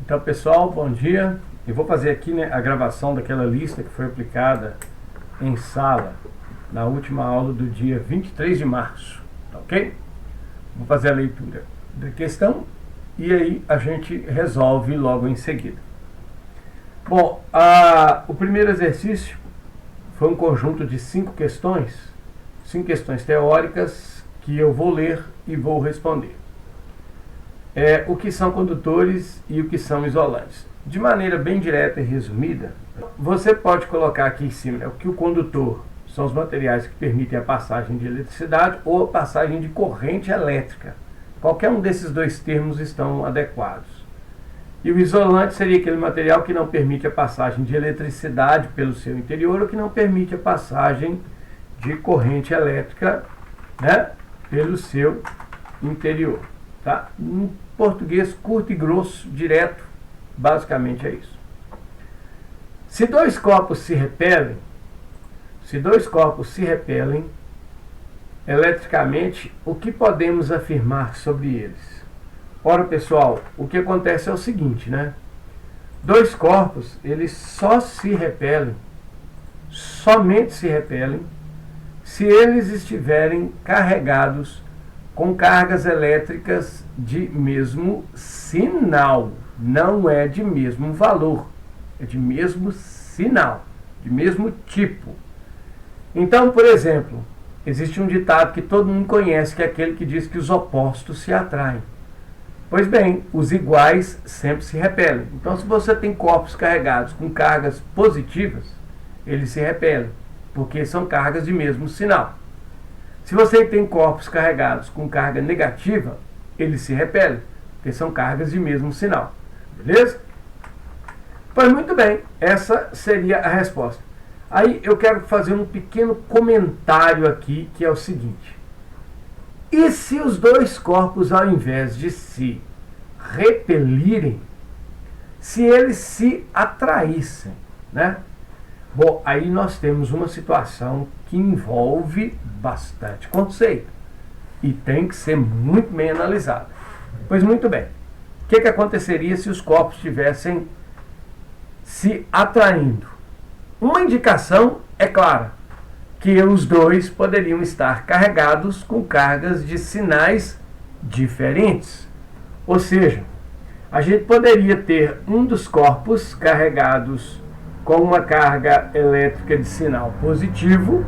Então, pessoal, bom dia. Eu vou fazer aqui, né, a gravação daquela lista que foi aplicada em sala na última aula do dia 23 de março, tá ok? Vou fazer a leitura da questão e aí a gente resolve logo em seguida. Bom, o primeiro exercício foi um conjunto de 5 questões teóricas que eu vou ler e vou responder. O que são condutores e o que são isolantes. De maneira bem direta e resumida, você pode colocar aqui em cima, que o condutor são os materiais que permitem a passagem de eletricidade ou a passagem de corrente elétrica. Qualquer um desses dois termos estão adequados. E o isolante seria aquele material que não permite a passagem de eletricidade pelo seu interior ou que não permite a passagem de corrente elétrica, né, pelo seu interior. Tá? Em português curto e grosso, direto, basicamente é isso. Se dois corpos se repelem eletricamente, o que podemos afirmar sobre eles? Ora, pessoal, o que acontece é o seguinte, né? Dois corpos, eles somente se repelem, se eles estiverem carregados com cargas elétricas de mesmo sinal. Não é de mesmo valor, é de mesmo sinal, de mesmo tipo. Então, por exemplo, existe um ditado que todo mundo conhece, que é aquele que diz que os opostos se atraem. Pois bem, os iguais sempre se repelem. Então, se você tem corpos carregados com cargas positivas, eles se repelem, porque são cargas de mesmo sinal. Se você tem corpos carregados com carga negativa, eles se repelem, porque são cargas de mesmo sinal. Beleza? Pois muito bem, essa seria a resposta. Aí eu quero fazer um pequeno comentário aqui, que é o seguinte. E se os dois corpos, ao invés de se repelirem, se eles se atraíssem, né? Bom, aí nós temos uma situação que envolve bastante conceito e tem que ser muito bem analisada. Pois muito bem, o que aconteceria se os corpos estivessem se atraindo? Uma indicação é clara, que os dois poderiam estar carregados com cargas de sinais diferentes. Ou seja, a gente poderia ter um dos corpos carregados com uma carga elétrica de sinal positivo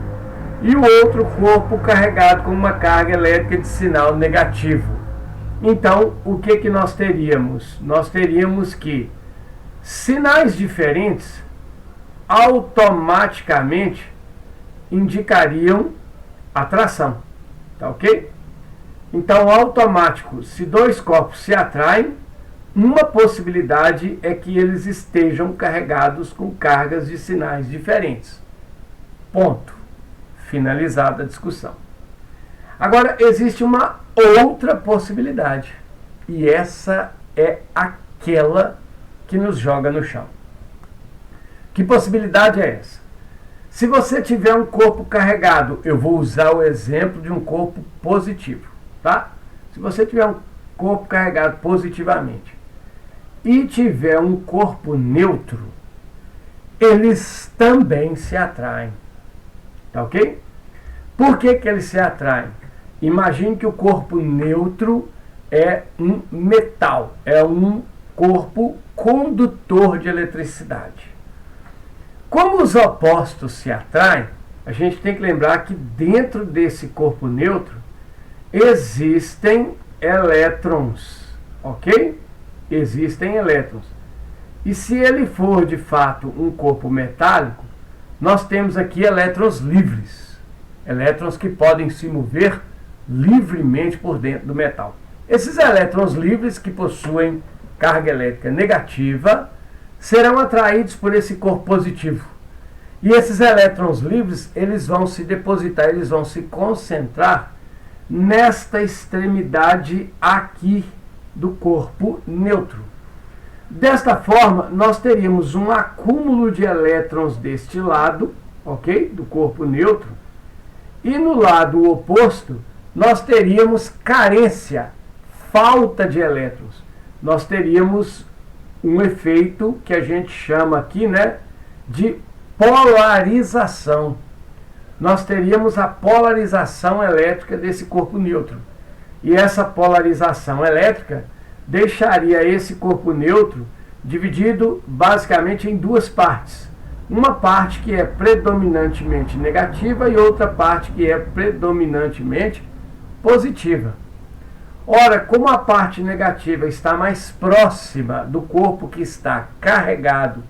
e o outro corpo carregado com uma carga elétrica de sinal negativo. Então, o que nós teríamos? Nós teríamos que sinais diferentes automaticamente indicariam atração. Tá ok? Então, automático, se dois corpos se atraem, uma possibilidade é que eles estejam carregados com cargas de sinais diferentes. Ponto. Finalizada a discussão. Agora, existe uma outra possibilidade. E essa é aquela que nos joga no chão. Que possibilidade é essa? Se você tiver um corpo carregado, eu vou usar o exemplo de um corpo positivo, tá? Se você tiver um corpo carregado positivamente e tiver um corpo neutro, eles também se atraem. Tá ok? Por que eles se atraem? Imagine que o corpo neutro é um metal, é um corpo condutor de eletricidade. Como os opostos se atraem, a gente tem que lembrar que dentro desse corpo neutro existem elétrons, ok? Existem elétrons. E se ele for de fato um corpo metálico, nós temos aqui elétrons livres. Elétrons que podem se mover livremente por dentro do metal. Esses elétrons livres que possuem carga elétrica negativa serão atraídos por esse corpo positivo. E esses elétrons livres, eles vão se depositar, eles vão se concentrar nesta extremidade aqui do corpo neutro. Desta forma, nós teríamos um acúmulo de elétrons deste lado, ok? Do corpo neutro. E no lado oposto, nós teríamos carência, falta de elétrons. Nós teríamos um efeito que a gente chama aqui, né, de polarização. Nós teríamos a polarização elétrica desse corpo neutro. E essa polarização elétrica deixaria esse corpo neutro dividido basicamente em duas partes. Uma parte que é predominantemente negativa e outra parte que é predominantemente positiva. Ora, como a parte negativa está mais próxima do corpo que está carregado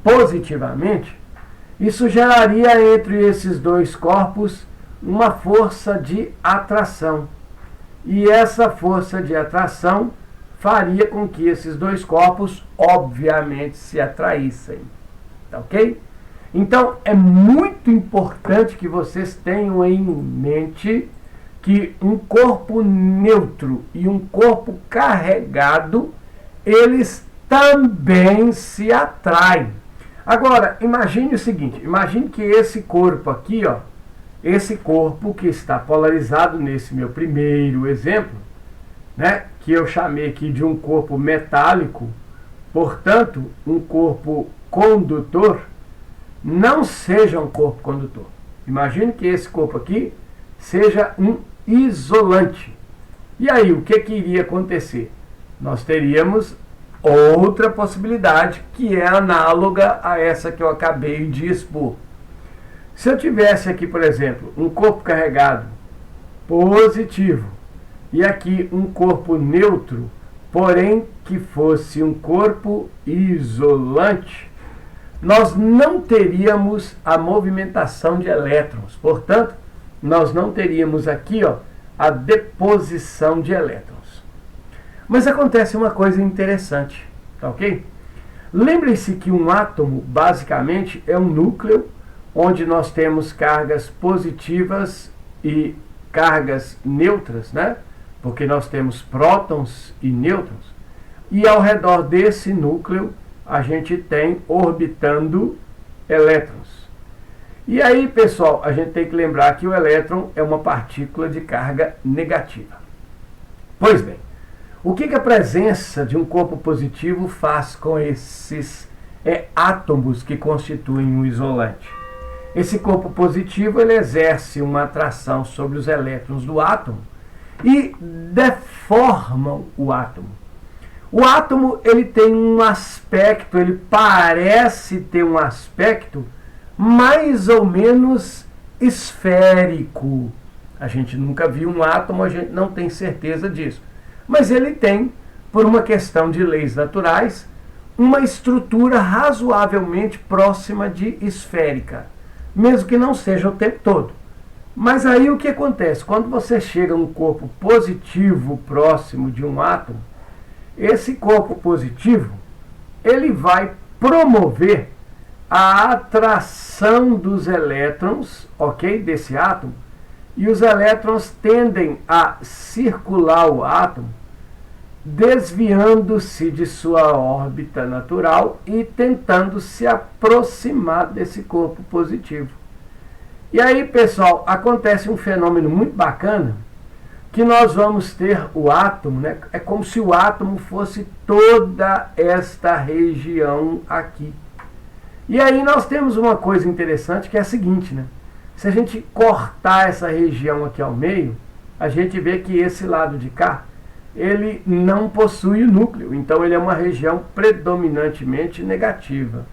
positivamente, isso geraria entre esses dois corpos uma força de atração. E essa força de atração faria com que esses dois corpos, obviamente, se atraíssem. Tá ok? Então, é muito importante que vocês tenham em mente que um corpo neutro e um corpo carregado, eles também se atraem. Agora, imagine o seguinte, imagine que esse corpo aqui, ó, esse corpo que está polarizado nesse meu primeiro exemplo, né, que eu chamei aqui de um corpo metálico, portanto, um corpo condutor, não seja um corpo condutor. Imagine que esse corpo aqui seja um isolante. E aí, o que iria acontecer? Nós teríamos outra possibilidade que é análoga a essa que eu acabei de expor. Se eu tivesse aqui, por exemplo, um corpo carregado positivo e aqui um corpo neutro, porém que fosse um corpo isolante, nós não teríamos a movimentação de elétrons. Portanto, nós não teríamos aqui, ó, a deposição de elétrons. Mas acontece uma coisa interessante, tá ok? Lembre-se que um átomo, basicamente, é um núcleo onde nós temos cargas positivas e cargas neutras, né? Porque nós temos prótons e nêutrons. E ao redor desse núcleo, a gente tem orbitando elétrons. E aí, pessoal, a gente tem que lembrar que o elétron é uma partícula de carga negativa. Pois bem, o que a presença de um corpo positivo faz com esses átomos que constituem um isolante? Esse corpo positivo ele exerce uma atração sobre os elétrons do átomo e deformam o átomo. O átomo ele tem um aspecto, ele parece ter um aspecto mais ou menos esférico. A gente nunca viu um átomo, a gente não tem certeza disso. Mas ele tem, por uma questão de leis naturais, uma estrutura razoavelmente próxima de esférica, mesmo que não seja o tempo todo. Mas aí o que acontece? Quando você chega a um corpo positivo próximo de um átomo, esse corpo positivo ele vai promover a atração dos elétrons, ok, desse átomo, e os elétrons tendem a circular o átomo, desviando-se de sua órbita natural e tentando se aproximar desse corpo positivo. E aí, pessoal, acontece um fenômeno muito bacana, que nós vamos ter o átomo, né? É como se o átomo fosse toda esta região aqui. E aí nós temos uma coisa interessante que é a seguinte, né? Se a gente cortar essa região aqui ao meio, a gente vê que esse lado de cá, ele não possui o núcleo, então ele é uma região predominantemente negativa.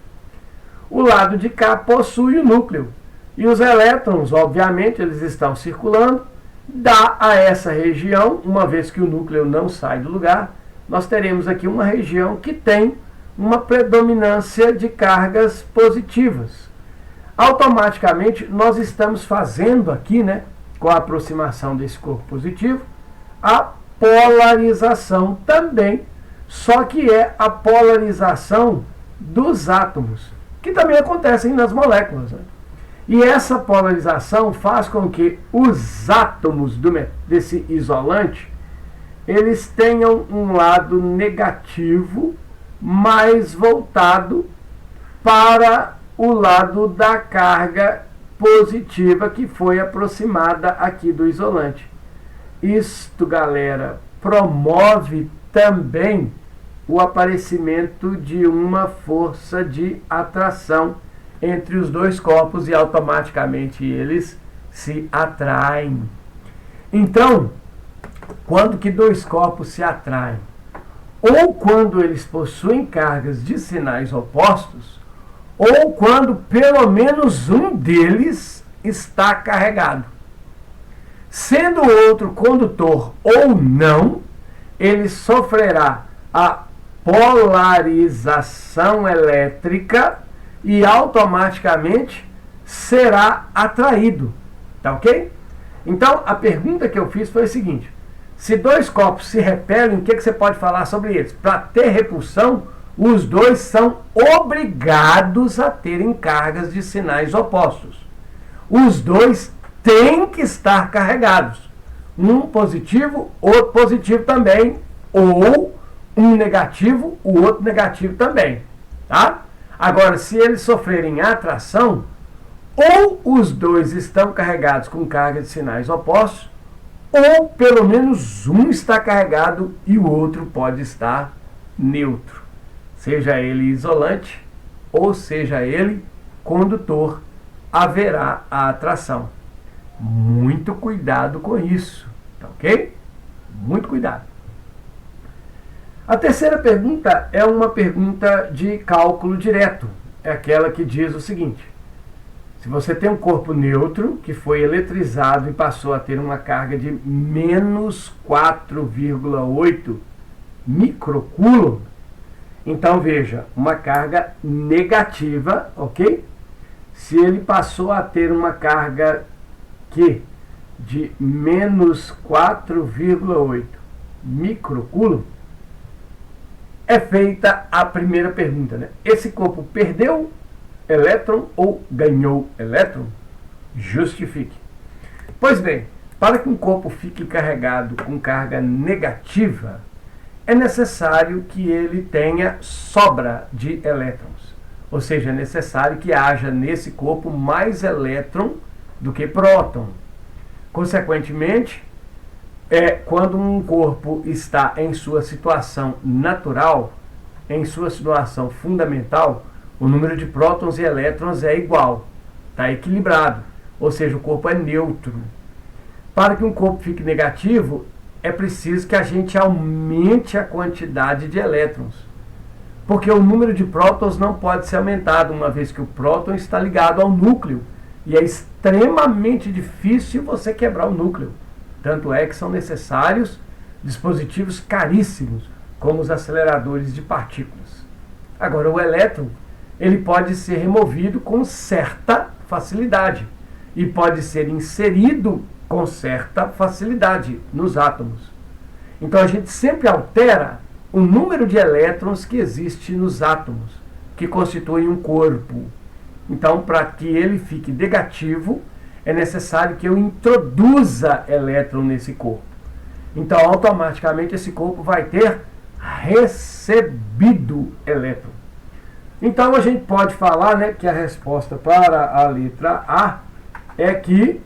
O lado de cá possui o núcleo, e os elétrons, obviamente, eles estão circulando, dá a essa região, uma vez que o núcleo não sai do lugar, nós teremos aqui uma região que tem uma predominância de cargas positivas. Automaticamente, nós estamos fazendo aqui, né, com a aproximação desse corpo positivo, a polarização também, só que é a polarização dos átomos, que também acontecem nas moléculas, né? E essa polarização faz com que os átomos desse isolante, eles tenham um lado negativo mais voltado para o lado da carga positiva que foi aproximada aqui do isolante. Isto, galera, promove também o aparecimento de uma força de atração entre os dois corpos e automaticamente eles se atraem. Então, quando que dois corpos se atraem? Ou quando eles possuem cargas de sinais opostos, ou quando pelo menos um deles está carregado. Sendo o outro condutor ou não, ele sofrerá a polarização elétrica e automaticamente será atraído. Tá ok? Então, a pergunta que eu fiz foi a seguinte: se dois corpos se repelem, o que você pode falar sobre eles? Para ter repulsão, os dois são obrigados a terem cargas de sinais opostos. Os dois têm que estar carregados. Um positivo, outro positivo também. Ou um negativo, o outro negativo também. Tá? Agora, se eles sofrerem atração, ou os dois estão carregados com carga de sinais opostos, ou pelo menos um está carregado e o outro pode estar neutro. Seja ele isolante ou seja ele condutor, haverá a atração. Muito cuidado com isso, tá ok? Muito cuidado. A terceira pergunta é uma pergunta de cálculo direto. É aquela que diz o seguinte: se você tem um corpo neutro que foi eletrizado e passou a ter uma carga de menos 4,8 microcoulomb, então veja, uma carga negativa, ok? Se ele passou a ter uma carga de menos 4,8 microcoulomb, é feita a primeira pergunta, né? Esse corpo perdeu elétron ou ganhou elétron? Justifique. Pois bem, para que um corpo fique carregado com carga negativa, é necessário que ele tenha sobra de elétrons. Ou seja, é necessário que haja nesse corpo mais elétron do que próton. Consequentemente, quando um corpo está em sua situação natural, em sua situação fundamental, o número de prótons e elétrons é igual, está equilibrado, ou seja, o corpo é neutro. Para que um corpo fique negativo, é preciso que a gente aumente a quantidade de elétrons, porque o número de prótons não pode ser aumentado, uma vez que o próton está ligado ao núcleo, e é extremamente difícil você quebrar o núcleo. Tanto é que são necessários dispositivos caríssimos, como os aceleradores de partículas. Agora, o elétron, ele pode ser removido com certa facilidade e pode ser inserido com certa facilidade nos átomos. Então, a gente sempre altera o número de elétrons que existe nos átomos, que constituem um corpo. Então, para que ele fique negativo, é necessário que eu introduza elétron nesse corpo. Então, automaticamente, esse corpo vai ter recebido elétron. Então, a gente pode falar, né, que a resposta para a letra A é que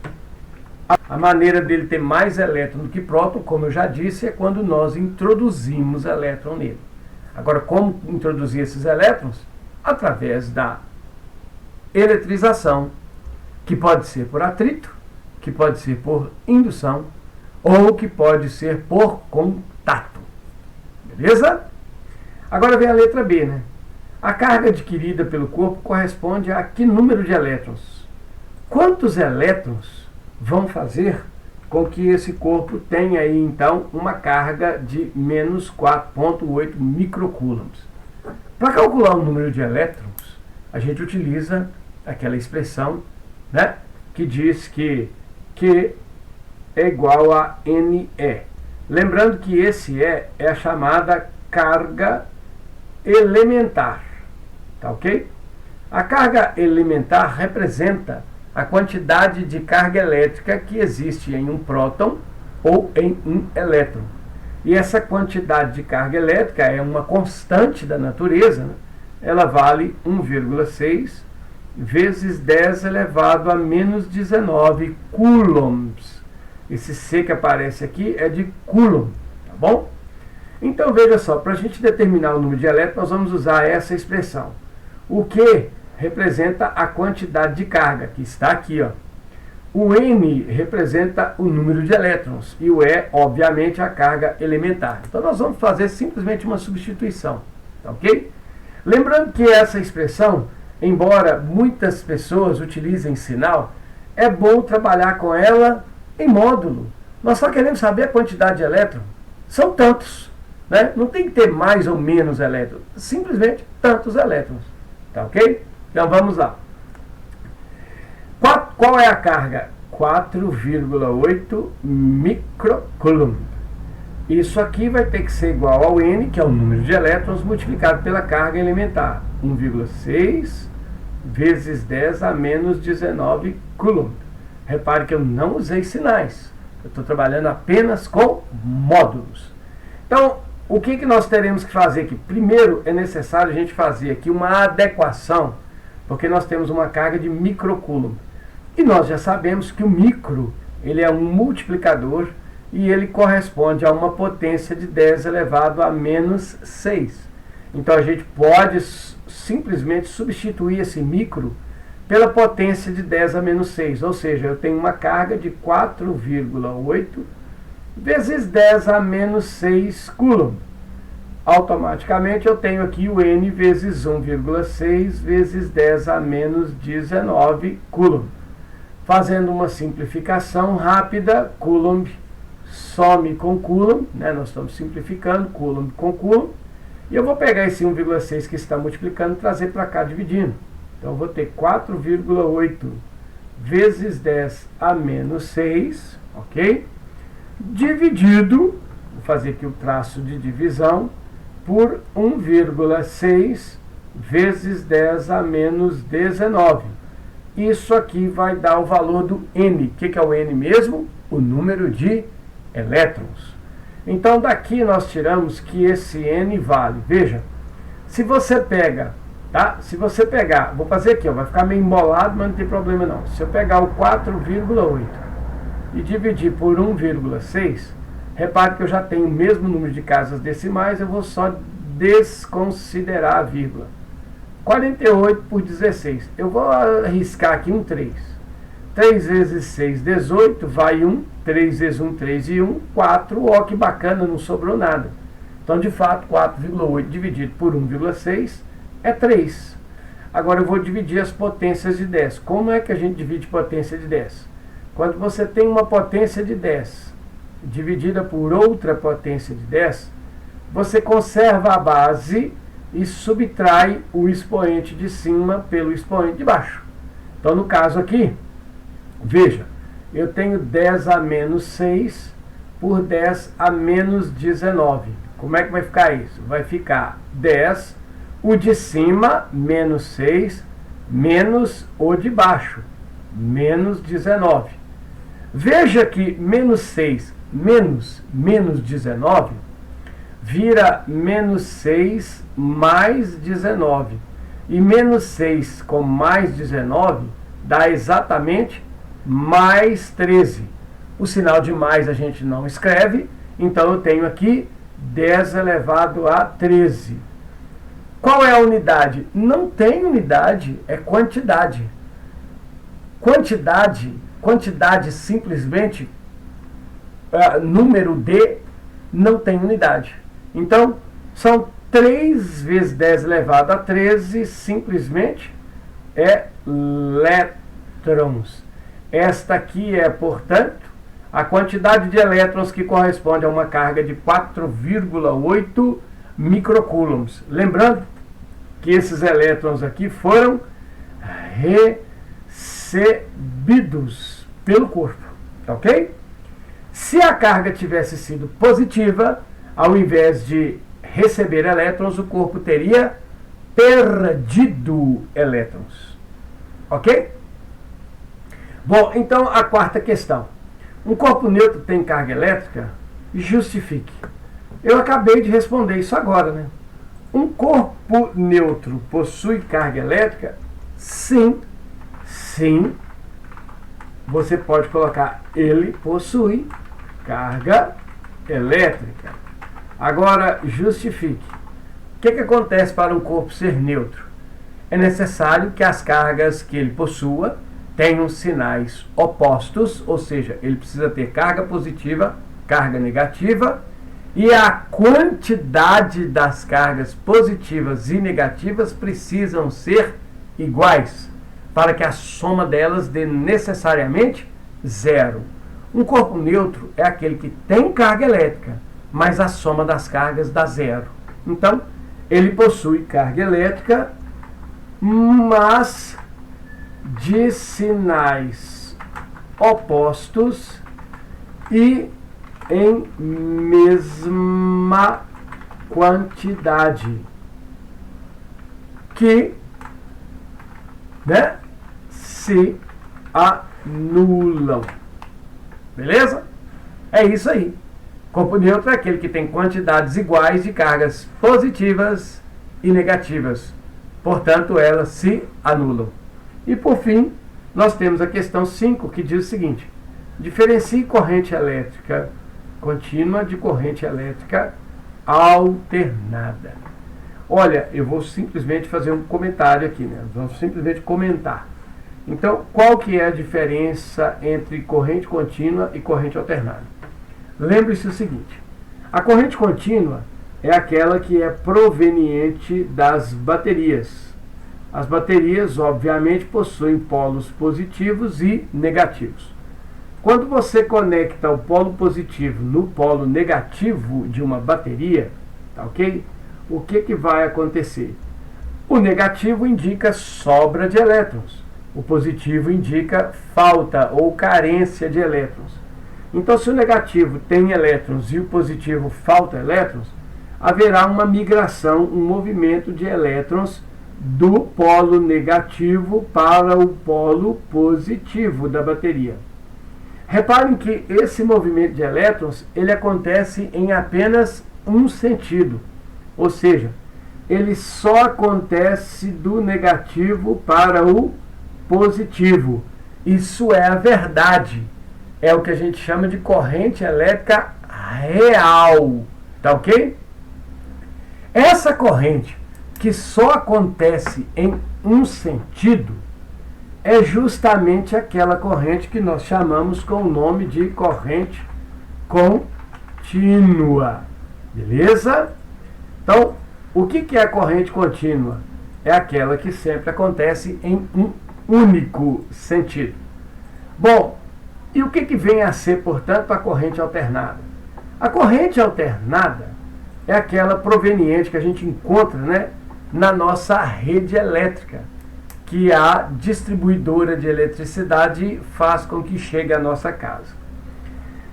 a maneira dele ter mais elétron do que próton, como eu já disse, é quando nós introduzimos elétron nele. Agora, como introduzir esses elétrons? Através da eletrização, que pode ser por atrito, que pode ser por indução, ou que pode ser por contato. Beleza? Agora vem a letra B, né? A carga adquirida pelo corpo corresponde a que número de elétrons? Quantos elétrons vão fazer com que esse corpo tenha aí, então, uma carga de menos 4,8 microcoulombs? Para calcular o número de elétrons, a gente utiliza aquela expressão, né, que diz que Q é igual a NE. Lembrando que esse é a chamada carga elementar. Tá ok? A carga elementar representa a quantidade de carga elétrica que existe em um próton ou em um elétron. E essa quantidade de carga elétrica é uma constante da natureza, né? Ela vale 1,6 vezes 10 elevado a menos 19 coulombs. Esse C que aparece aqui é de coulomb, tá bom? Então veja só, para a gente determinar o número de elétrons, nós vamos usar essa expressão. O Q representa a quantidade de carga, que está aqui, ó. O N representa o número de elétrons e o E, obviamente, a carga elementar. Então nós vamos fazer simplesmente uma substituição, tá ok? Lembrando que essa expressão, embora muitas pessoas utilizem sinal, é bom trabalhar com ela em módulo. Nós só queremos saber a quantidade de elétrons. São tantos, né? Não tem que ter mais ou menos elétrons, simplesmente tantos elétrons, tá ok? Então vamos lá. Qual é a carga? 4,8 microcoulomb. Isso aqui vai ter que ser igual ao N, que é o número de elétrons, multiplicado pela carga elementar. 1,6 vezes 10 a menos 19 coulomb. Repare que eu não usei sinais. Eu estou trabalhando apenas com módulos. Então, o que nós teremos que fazer aqui? Primeiro, é necessário a gente fazer aqui uma adequação, porque nós temos uma carga de microcoulomb. E nós já sabemos que o micro, ele é um multiplicador e ele corresponde a uma potência de 10 elevado a menos 6. Então a gente pode simplesmente substituir esse micro pela potência de 10 a menos 6. Ou seja, eu tenho uma carga de 4,8 vezes 10 a menos 6 coulomb. Automaticamente eu tenho aqui o N vezes 1,6 vezes 10 a menos 19 coulomb. Fazendo uma simplificação rápida, coulomb some com coulomb, né? Nós estamos simplificando, coulomb com coulomb. E eu vou pegar esse 1,6 que está multiplicando e trazer para cá dividindo. Então eu vou ter 4,8 vezes 10 a menos 6, ok? Dividido, vou fazer aqui o traço de divisão, por 1,6 vezes 10 a menos 19. Isso aqui vai dar o valor do N. O que é o N mesmo? O número de elétrons. Então daqui nós tiramos que esse N vale. Veja, se você pega, tá? Se você pegar, vou fazer aqui, ó, vai ficar meio embolado, mas não tem problema não. Se eu pegar o 4,8 e dividir por 1,6, repare que eu já tenho o mesmo número de casas decimais, eu vou só desconsiderar a vírgula. 48 por 16. Eu vou arriscar aqui um 3. 3 vezes 6, 18, vai 1. 3 vezes 1, 3 e 1, 4. Ó, que bacana, não sobrou nada. Então, de fato, 4,8 dividido por 1,6 é 3. Agora eu vou dividir as potências de 10. Como é que a gente divide potência de 10? Quando você tem uma potência de 10 dividida por outra potência de 10, você conserva a base e subtrai o expoente de cima pelo expoente de baixo. Então, no caso aqui, veja, eu tenho 10 a menos 6 por 10 a menos 19. Como é que vai ficar isso? Vai ficar 10, o de cima, menos 6, menos o de baixo, menos 19. Veja que menos 6 menos 19 vira menos 6 mais 19. E menos 6 com mais 19 dá exatamente mais 13. O sinal de mais a gente não escreve, então eu tenho aqui 10 elevado a 13. Qual é a unidade? Não tem unidade, é quantidade. Quantidade simplesmente, número de, não tem unidade. Então, são 3 vezes 10 elevado a 13, simplesmente é elétrons. Esta aqui é, portanto, a quantidade de elétrons que corresponde a uma carga de 4,8 microcoulombs. Lembrando que esses elétrons aqui foram recebidos pelo corpo, ok? Se a carga tivesse sido positiva, ao invés de receber elétrons, o corpo teria perdido elétrons, ok? Bom, então a quarta questão. Um corpo neutro tem carga elétrica? Justifique. Eu acabei de responder isso agora, né? Um corpo neutro possui carga elétrica? Sim. Sim. Você pode colocar ele possui carga elétrica. Agora, justifique. O que acontece para um corpo ser neutro? É necessário que as cargas que ele possua tenham sinais opostos, ou seja, ele precisa ter carga positiva, carga negativa, e a quantidade das cargas positivas e negativas precisam ser iguais, para que a soma delas dê necessariamente zero. Um corpo neutro é aquele que tem carga elétrica, mas a soma das cargas dá zero. Então, ele possui carga elétrica, mas de sinais opostos e em mesma quantidade, que, né, se anulam. Beleza? É isso aí. Corpo neutro é aquele que tem quantidades iguais de cargas positivas e negativas. Portanto, elas se anulam. E por fim, nós temos a questão 5, que diz o seguinte: diferencie corrente elétrica contínua de corrente elétrica alternada. Olha, eu vou simplesmente fazer um comentário aqui, né? Vamos simplesmente comentar. Então, qual que é a diferença entre corrente contínua e corrente alternada? Lembre-se o seguinte: a corrente contínua é aquela que é proveniente das baterias. As baterias, obviamente, possuem polos positivos e negativos. Quando você conecta o polo positivo no polo negativo de uma bateria, tá ok? O que vai acontecer? O negativo indica sobra de elétrons. O positivo indica falta ou carência de elétrons. Então, se o negativo tem elétrons e o positivo falta elétrons, haverá uma migração, um movimento de elétrons do polo negativo para o polo positivo da bateria. Reparem que esse movimento de elétrons, ele acontece em apenas um sentido, ou seja, ele só acontece do negativo para o positivo. Isso é a verdade. É o que a gente chama de corrente elétrica real. Tá ok? Essa corrente que só acontece em um sentido é justamente aquela corrente que nós chamamos com o nome de corrente contínua. Beleza? Então, o que é a corrente contínua? É aquela que sempre acontece em um único sentido. Bom, e o que vem a ser, portanto, a corrente alternada? A corrente alternada é aquela proveniente que a gente encontra, né, na nossa rede elétrica, que a distribuidora de eletricidade faz com que chegue à nossa casa.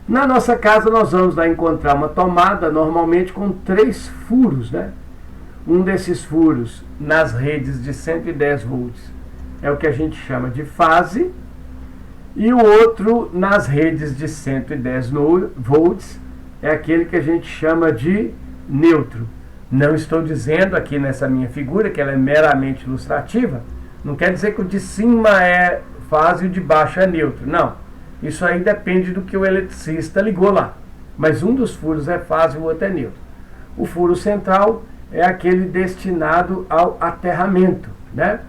Na nossa casa nós vamos lá encontrar uma tomada, normalmente com 3 furos, né? Um desses furos nas redes de 110 volts é o que a gente chama de fase, e o outro nas redes de 110 volts é aquele que a gente chama de neutro. Não estou dizendo aqui nessa minha figura que ela é meramente ilustrativa, não quer dizer que o de cima é fase e o de baixo é neutro, não. Isso aí depende do que o eletricista ligou lá. Mas um dos furos é fase e o outro é neutro. O furo central é aquele destinado ao aterramento, né?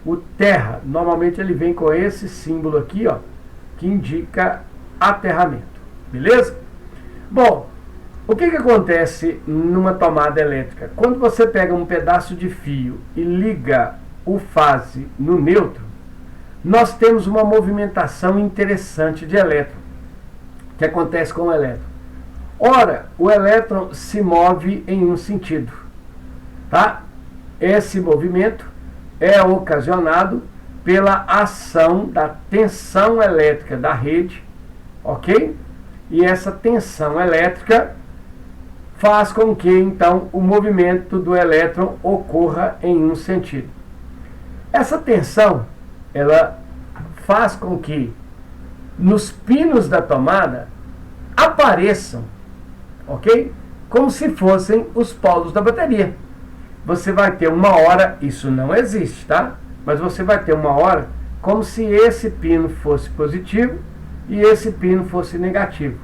O terra, normalmente ele vem com esse símbolo aqui, ó, que indica aterramento. Beleza? Bom, o que acontece numa tomada elétrica? Quando você pega um pedaço de fio e liga o fase no neutro, nós temos uma movimentação interessante de elétron. O que acontece com o elétron? Ora, o elétron se move em um sentido, tá? Esse movimento é ocasionado pela ação da tensão elétrica da rede, ok? E essa tensão elétrica faz com que, então, o movimento do elétron ocorra em um sentido. Essa tensão, ela faz com que nos pinos da tomada apareçam, ok? Como se fossem os polos da bateria. Você vai ter uma hora, isso não existe, tá? Mas você vai ter uma hora como se esse pino fosse positivo e esse pino fosse negativo.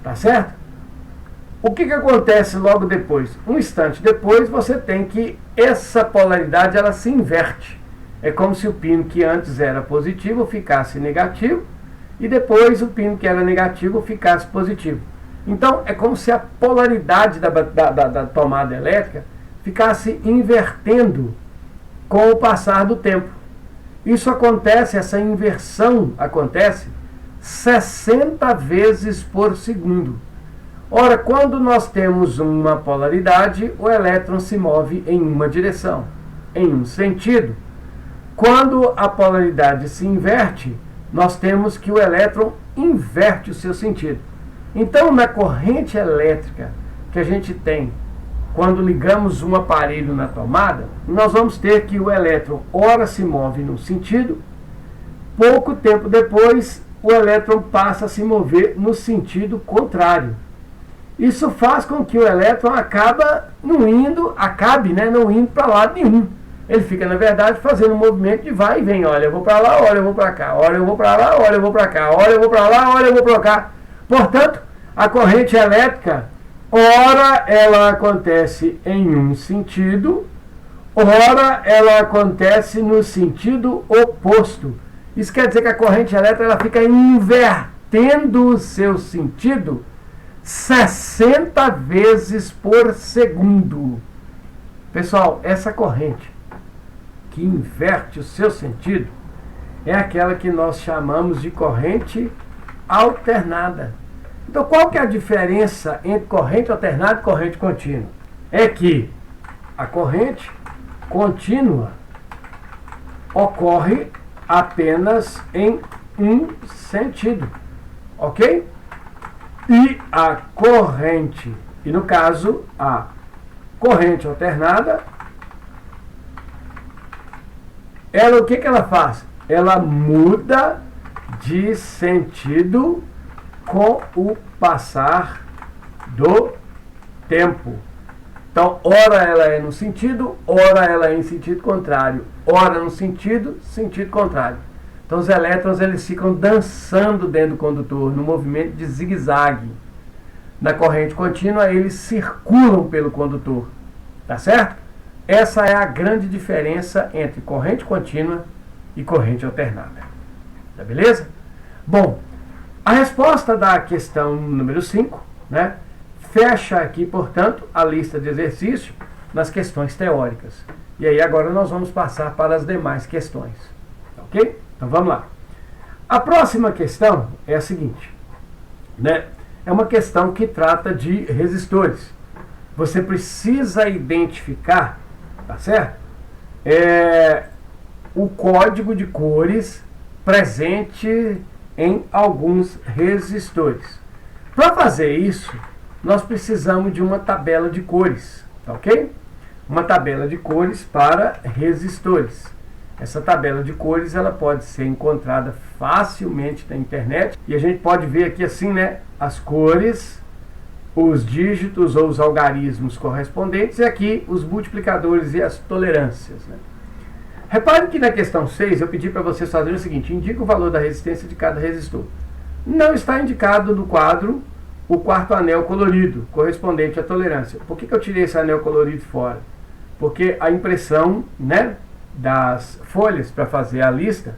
Tá certo? O que acontece logo depois? Um instante depois você tem que essa polaridade ela se inverte. É como se o pino que antes era positivo ficasse negativo e depois o pino que era negativo ficasse positivo. Então é como se a polaridade da tomada elétrica ficasse invertendo com o passar do tempo. Isso acontece, essa inversão acontece 60 vezes por segundo. Ora, quando nós temos uma polaridade, o elétron se move em uma direção, em um sentido. Quando a polaridade se inverte, nós temos que o elétron inverte o seu sentido. Então, na corrente elétrica que a gente tem quando ligamos um aparelho na tomada, nós vamos ter que o elétron ora se move num sentido, pouco tempo depois o elétron passa a se mover no sentido contrário. Isso faz com que o elétron acabe não indo para lado nenhum. Ele fica, na verdade, fazendo um movimento de vai e vem. Olha, eu vou para lá, olha, eu vou para cá. Olha, eu vou para lá, olha, eu vou para cá. Olha, eu vou para lá, olha, eu vou para cá. Portanto, a corrente elétrica, ora ela acontece em um sentido, ora ela acontece no sentido oposto. Isso quer dizer que a corrente elétrica ela fica invertendo o seu sentido 60 vezes por segundo. Pessoal, essa corrente que inverte o seu sentido é aquela que nós chamamos de corrente alternada. Então, qual que é a diferença entre corrente alternada e corrente contínua? É que a corrente contínua ocorre apenas em um sentido, ok? E a corrente, e no caso, a corrente alternada, ela o que ela faz? Ela muda de sentido com o passar do tempo. Então, ora ela é no sentido, ora ela é em sentido contrário, ora no sentido, sentido contrário. Então os elétrons eles ficam dançando dentro do condutor, no movimento de zigue-zague. Na corrente contínua eles circulam pelo condutor, tá certo? Essa é a grande diferença entre corrente contínua e corrente alternada. Tá beleza? Bom, a resposta da questão número 5, né, fecha aqui, portanto, a lista de exercício nas questões teóricas. E aí agora nós vamos passar para as demais questões. Ok? Então vamos lá. A próxima questão é a seguinte, né? É uma questão que trata de resistores. Você precisa identificar, tá certo? O código de cores presente em alguns resistores. Para fazer isso, nós precisamos de uma tabela de cores, tá ok? Uma tabela de cores para resistores. Essa tabela de cores ela pode ser encontrada facilmente na internet e a gente pode ver aqui assim, né, as cores, os dígitos ou os algarismos correspondentes e aqui os multiplicadores e as tolerâncias, né? Repare que na questão 6 eu pedi para vocês fazerem o seguinte: indica o valor da resistência de cada resistor. Não está indicado no quadro o quarto anel colorido, correspondente à tolerância. Por que eu tirei esse anel colorido fora? Porque a impressão, né, das folhas para fazer a lista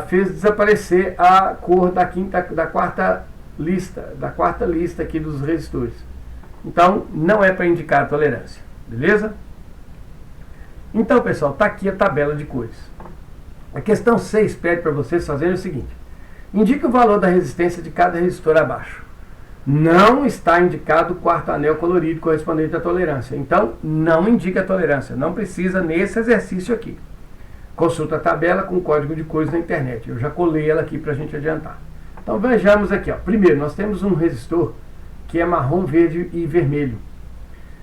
fez desaparecer a cor da quarta lista aqui dos resistores. Então, não é para indicar a tolerância. Beleza? Então, pessoal, está aqui a tabela de cores. A questão 6 pede para vocês fazerem o seguinte: indique o valor da resistência de cada resistor abaixo. Não está indicado o quarto anel colorido correspondente à tolerância. Então, não indica a tolerância. Não precisa nesse exercício aqui. Consulta a tabela com o código de cores na internet. Eu já colei ela aqui para a gente adiantar. Então, vejamos aqui. Ó. Primeiro, nós temos um resistor que é marrom, verde e vermelho.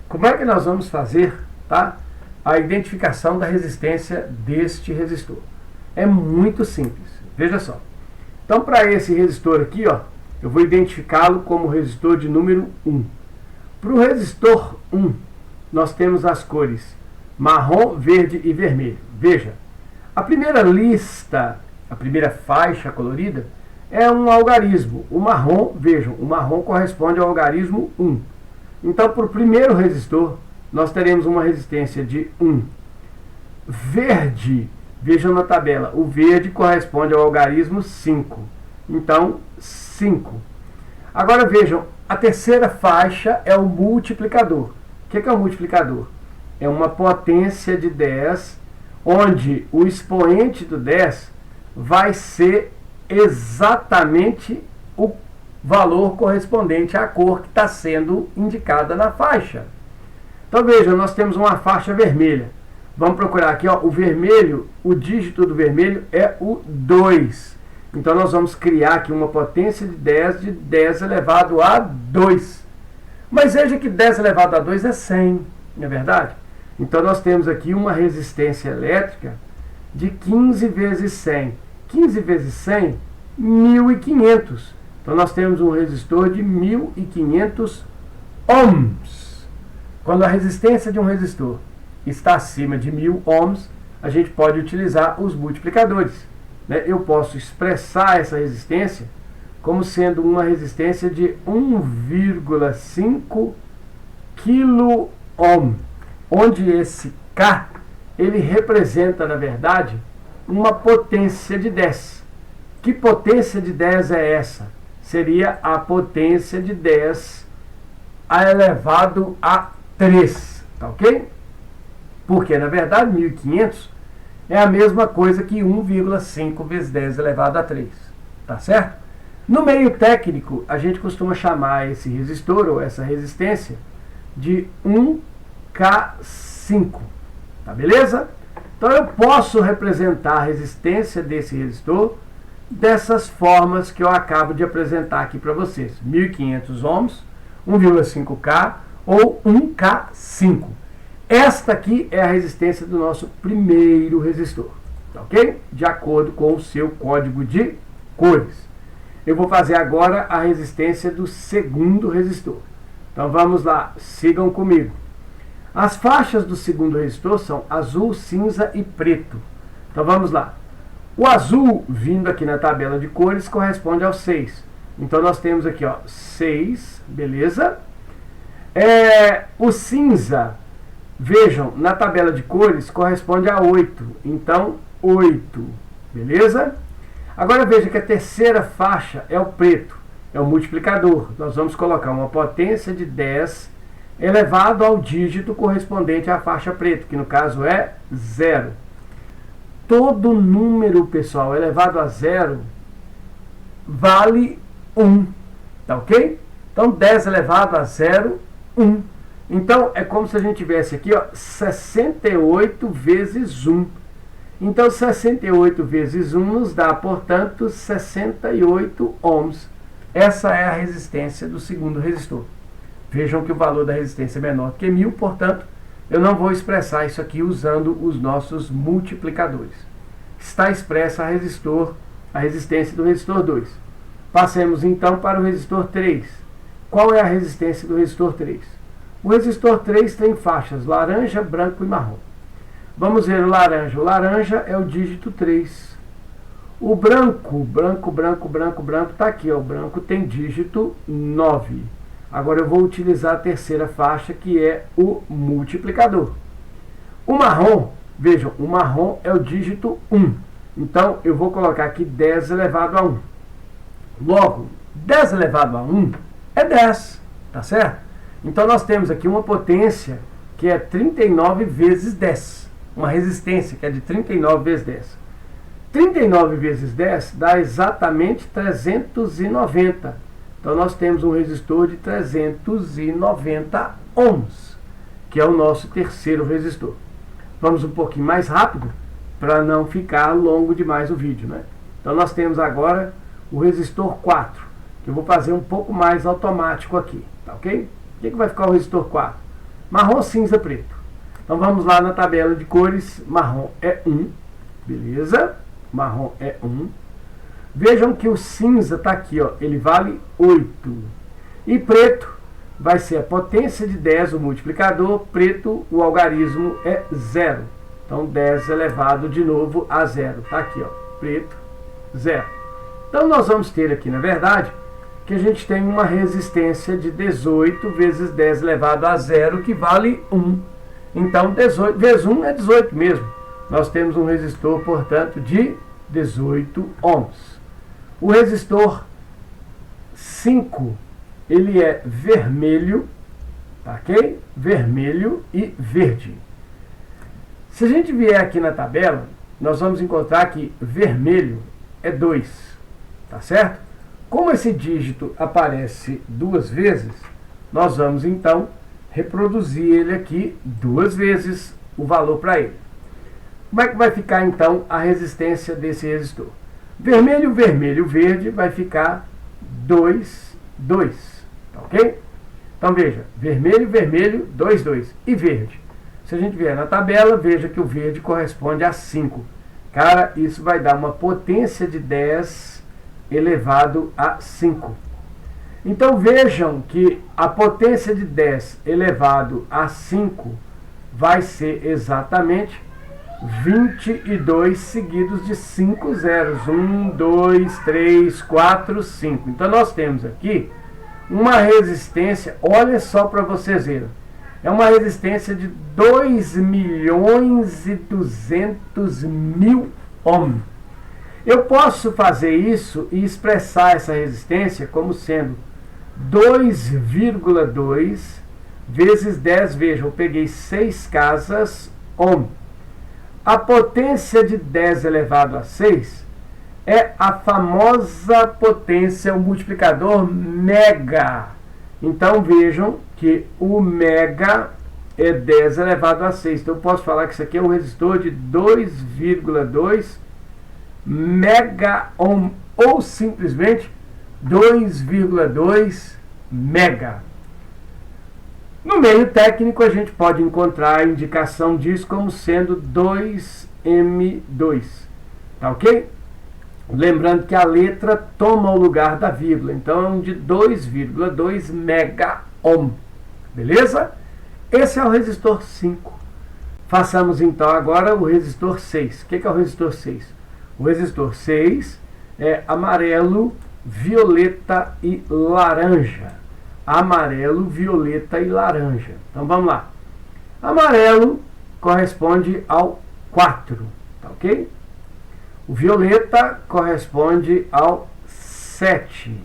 Como é que nós vamos fazer, tá, a identificação da resistência deste resistor? É muito simples. Veja só. Então, para esse resistor aqui, ó, eu vou identificá-lo como resistor de número 1. Para o resistor 1, nós temos as cores marrom, verde e vermelho. Veja, a primeira lista, a primeira faixa colorida, é um algarismo. O marrom, vejam, o marrom corresponde ao algarismo 1. Então, para o primeiro resistor, nós teremos uma resistência de 1. Verde, vejam na tabela, o verde corresponde ao algarismo 5. Então, 5. Agora vejam, a terceira faixa é o multiplicador. O que é o multiplicador? É uma potência de 10, onde o expoente do 10 vai ser exatamente o valor correspondente à cor que está sendo indicada na faixa. Então veja, nós temos uma faixa vermelha. Vamos procurar aqui, ó, o vermelho, o dígito do vermelho é o 2. Então nós vamos criar aqui uma potência de 10 elevado a 2. Mas veja que 10 elevado a 2 é 100, não é verdade? Então nós temos aqui uma resistência elétrica de 15 vezes 100. 15 vezes 100, 1.500. Então nós temos um resistor de 1.500 ohms. Quando a resistência de um resistor está acima de 1.000 ohms, a gente pode utilizar os multiplicadores. Eu posso expressar essa resistência como sendo uma resistência de 1,5 kilo ohm, onde esse K ele representa, na verdade, uma potência de 10. Que potência de 10 é essa? Seria a potência de 10 elevado a 3, tá ok? Porque, na verdade, 1.500 é a mesma coisa que 1,5 vezes 10 elevado a 3, tá certo? No meio técnico, a gente costuma chamar esse resistor, ou essa resistência, de 1K5, tá beleza? Então eu posso representar a resistência desse resistor dessas formas que eu acabo de apresentar aqui para vocês. 1.500 ohms, 1,5K ou 1K5. Esta aqui é a resistência do nosso primeiro resistor, tá ok? De acordo com o seu código de cores. Eu vou fazer agora a resistência do segundo resistor. Então vamos lá, sigam comigo. As faixas do segundo resistor são azul, cinza e preto. Então vamos lá. O azul, vindo aqui na tabela de cores, corresponde ao 6. Então nós temos aqui, ó, 6, beleza? O cinza, vejam, na tabela de cores, corresponde a 8. Então, 8, beleza? Agora veja que a terceira faixa é o preto, é o multiplicador. Nós vamos colocar uma potência de 10 elevado ao dígito correspondente à faixa preta, que no caso é 0. Todo número, pessoal, elevado a 0 vale 1, tá ok? Então 10 elevado a 0, 1. Então é como se a gente tivesse aqui, ó, 68 vezes 1. Então 68 vezes 1 nos dá, portanto, 68 ohms. Essa é a resistência do segundo resistor. Vejam que o valor da resistência é menor que 1.000, portanto, eu não vou expressar isso aqui usando os nossos multiplicadores. Está expressa a resistência do resistor 2. Passemos então para o resistor 3. Qual é a resistência do resistor 3? O resistor 3 tem faixas laranja, branco e marrom. Vamos ver o laranja. O laranja é o dígito 3. O branco está aqui, ó. O branco tem dígito 9. Agora eu vou utilizar a terceira faixa, que é o multiplicador. O marrom, vejam, o marrom é o dígito 1. Então eu vou colocar aqui 10 elevado a 1. Logo, 10 elevado a 1 é 10, tá certo? Então nós temos aqui uma potência que é 39 vezes 10. Uma resistência que é de 39 vezes 10. 39 vezes 10 dá exatamente 390. Então nós temos um resistor de 390 ohms, que é o nosso terceiro resistor. Vamos um pouquinho mais rápido, para não ficar longo demais o vídeo, né? Então nós temos agora o resistor 4, que eu vou fazer um pouco mais automático aqui, tá ok? O que vai ficar o resistor 4? Marrom, cinza, preto. Então vamos lá na tabela de cores. Marrom é 1, beleza? Marrom é 1. Vejam que o cinza está aqui, ó, ele vale 8. E preto vai ser a potência de 10, o multiplicador. Preto, o algarismo é 0. Então 10 elevado de novo a 0. Está aqui, ó, preto, 0. Então nós vamos ter aqui, na verdade, que a gente tem uma resistência de 18 vezes 10 elevado a 0, que vale 1. Então 18 vezes 1 é 18 mesmo. Nós temos um resistor, portanto, de 18 ohms. O resistor 5, ele é vermelho, tá, ok? Vermelho e verde. Se a gente vier aqui na tabela, nós vamos encontrar que vermelho é 2, tá certo? Como esse dígito aparece 2 vezes, nós vamos então reproduzir ele aqui 2 vezes o valor para ele. Como é que vai ficar então a resistência desse resistor? Vermelho, vermelho, verde vai ficar 2, 2, tá ok? Então veja, vermelho, vermelho, 2, 2 e verde. Se a gente vier na tabela, veja que o verde corresponde a 5. Cara, isso vai dar uma potência de 10 elevado a 5. Então vejam que a potência de 10 elevado a 5 vai ser exatamente 22 seguidos de 5 zeros. 1, 2, 3, 4, 5. Então nós temos aqui uma resistência, olha só para vocês verem, é uma resistência de 2.200.000 ohms. Eu posso fazer isso e expressar essa resistência como sendo 2,2 vezes 10, vejam, eu peguei 6 casas ohm. A potência de 10 elevado a 6 é a famosa potência, o multiplicador mega. Então vejam que o mega é 10 elevado a 6. Então eu posso falar que isso aqui é um resistor de 2,2 mega ohm, ou simplesmente 2,2 mega. No meio técnico a gente pode encontrar a indicação disso como sendo 2M2, tá ok? Lembrando que a letra toma o lugar da vírgula, então é um de 2,2 mega ohm, beleza? Esse é o resistor 5. Façamos então agora o resistor 6. O que é o resistor 6? O resistor 6 é amarelo, violeta e laranja. Amarelo, violeta e laranja. Então vamos lá. Amarelo corresponde ao 4, tá ok? O violeta corresponde ao 7.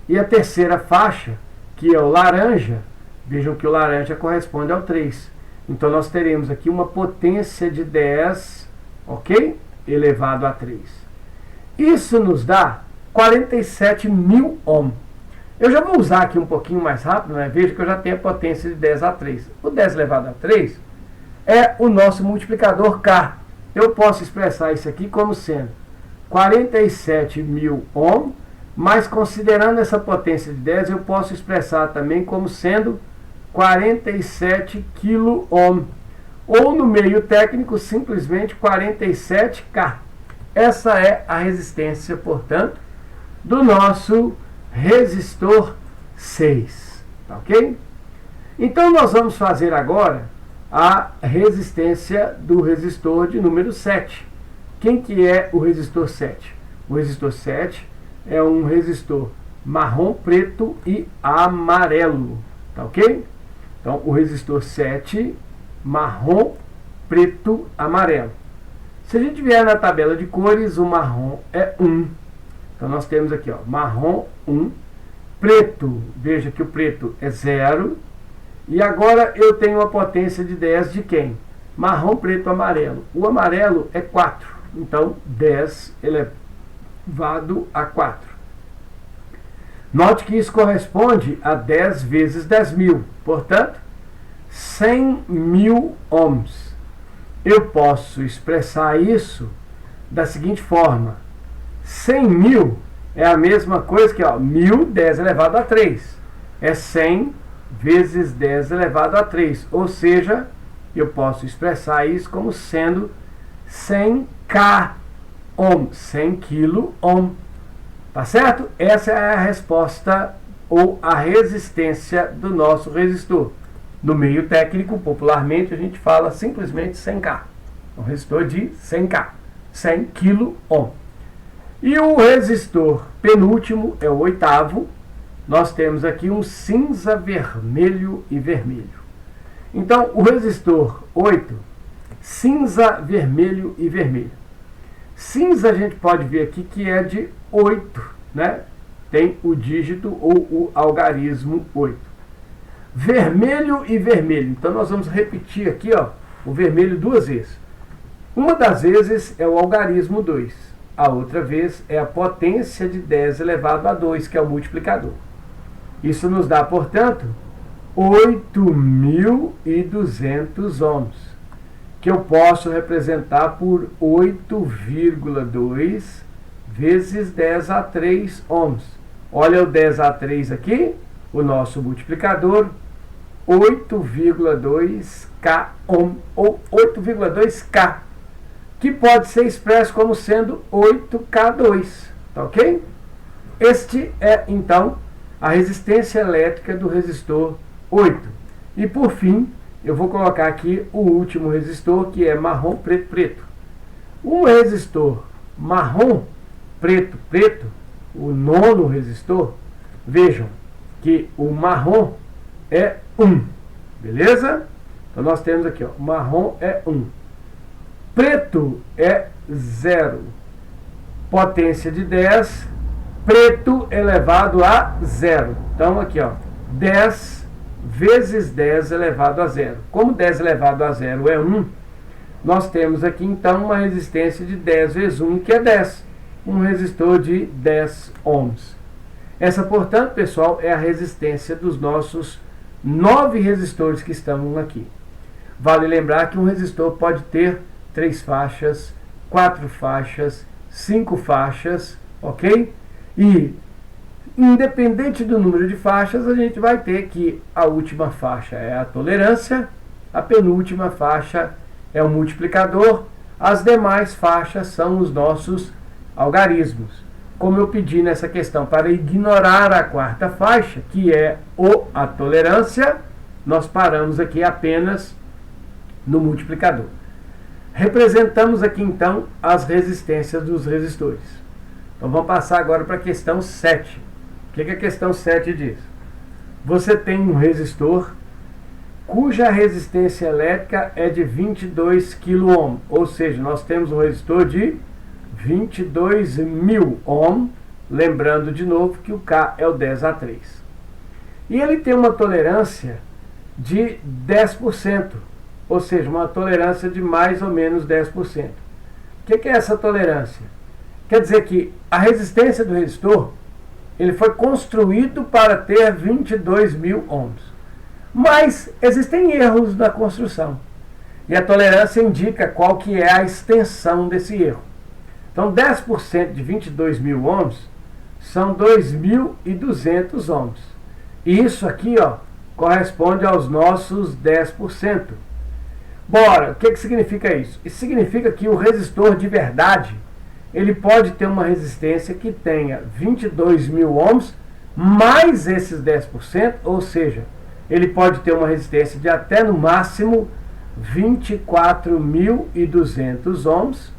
E a terceira faixa, que é o laranja, vejam que o laranja corresponde ao 3. Então nós teremos aqui uma potência de 10, ok? Elevado a 3. Isso nos dá 47.000 ohms. Eu já vou usar aqui um pouquinho mais rápido, né? Veja que eu já tenho a potência de 10 a 3. O 10 elevado a 3 é o nosso multiplicador K. Eu posso expressar isso aqui como sendo 47.000 ohms, mas considerando essa potência de 10, eu posso expressar também como sendo 47 kilo ohm. Ou no meio técnico, simplesmente 47K. Essa é a resistência, portanto, do nosso resistor 6, tá ok? Então nós vamos fazer agora a resistência do resistor de número 7. Quem que é o resistor 7? O resistor 7 é um resistor marrom, preto e amarelo, tá ok? Então o resistor 7, marrom, preto, amarelo. Se a gente vier na tabela de cores, o marrom é 1. Então nós temos aqui, ó, marrom 1, preto, veja que o preto é 0, e agora eu tenho uma potência de 10 de quem? Marrom, preto, amarelo. O amarelo é 4, então 10 elevado a 4. Note que isso corresponde a 10 vezes 10.000, portanto, 100.000 ohms. Eu posso expressar isso da seguinte forma: 100.000 é a mesma coisa que 1.000, 10 elevado a 3. É 100 vezes 10 elevado a 3. Ou seja, eu posso expressar isso como sendo 100K ohm, 100 kilo ohm. Tá certo? Essa é a resposta ou a resistência do nosso resistor. No meio técnico, popularmente, a gente fala simplesmente 100K. Um resistor de 100K, 100 kilo ohm. E o resistor penúltimo é o oitavo. Nós temos aqui um cinza, vermelho e vermelho. Então, o resistor 8, cinza, vermelho e vermelho. Cinza a gente pode ver aqui que é de 8, né? Tem o dígito ou o algarismo 8. Vermelho e vermelho. Então, nós vamos repetir aqui, ó, o vermelho duas vezes. Uma das vezes é o algarismo 2. A outra vez é a potência de 10 elevado a 2, que é o multiplicador. Isso nos dá, portanto, 8.200 ohms, que eu posso representar por 8,2 vezes 10 a 3 ohms. Olha o 10 a 3 aqui, o nosso multiplicador, 8,2K ohm, ou 8,2K, que pode ser expresso como sendo 8K2, tá ok? Este é, então, a resistência elétrica do resistor 8. E por fim, eu vou colocar aqui o último resistor, que é marrom, preto, preto. Um resistor marrom, preto, preto, o nono resistor, vejam que o marrom é 1, beleza? Então nós temos aqui, ó, marrom é 1. Preto é 0. Potência de 10, preto elevado a 0. Então aqui, ó, 10 vezes 10 elevado a 0. Como 10 elevado a 0 é 1, nós temos aqui então uma resistência de 10 vezes 1, que é 10. Um resistor de 10 ohms. Essa, portanto, pessoal, é a resistência dos nossos 9 resistores que estão aqui. Vale lembrar que um resistor pode ter 3 faixas, 4 faixas, 5 faixas, ok? E, independente do número de faixas, a gente vai ter que a última faixa é a tolerância, a penúltima faixa é o multiplicador, as demais faixas são os nossos algarismos. Como eu pedi nessa questão para ignorar a quarta faixa, que é a tolerância, nós paramos aqui apenas no multiplicador. Representamos aqui então as resistências dos resistores. Então vamos passar agora para a questão 7. O que a questão 7 diz? Você tem um resistor cuja resistência elétrica é de 22 kΩ, ou seja, nós temos um resistor de 22.000 ohm, lembrando de novo que o K é o 10 a 3. E ele tem uma tolerância de 10%, ou seja, uma tolerância de mais ou menos 10%. O que é essa tolerância? Quer dizer que a resistência do resistor, ele foi construído para ter 22.000 ohms. Mas existem erros na construção. E a tolerância indica qual que é a extensão desse erro. Então, 10% de 22.000 ohms são 2.200 ohms. E isso aqui, ó, corresponde aos nossos 10%. Bora, o que significa isso? Isso significa que o resistor de verdade, ele pode ter uma resistência que tenha 22.000 ohms mais esses 10%, ou seja, ele pode ter uma resistência de até no máximo 24.200 ohms,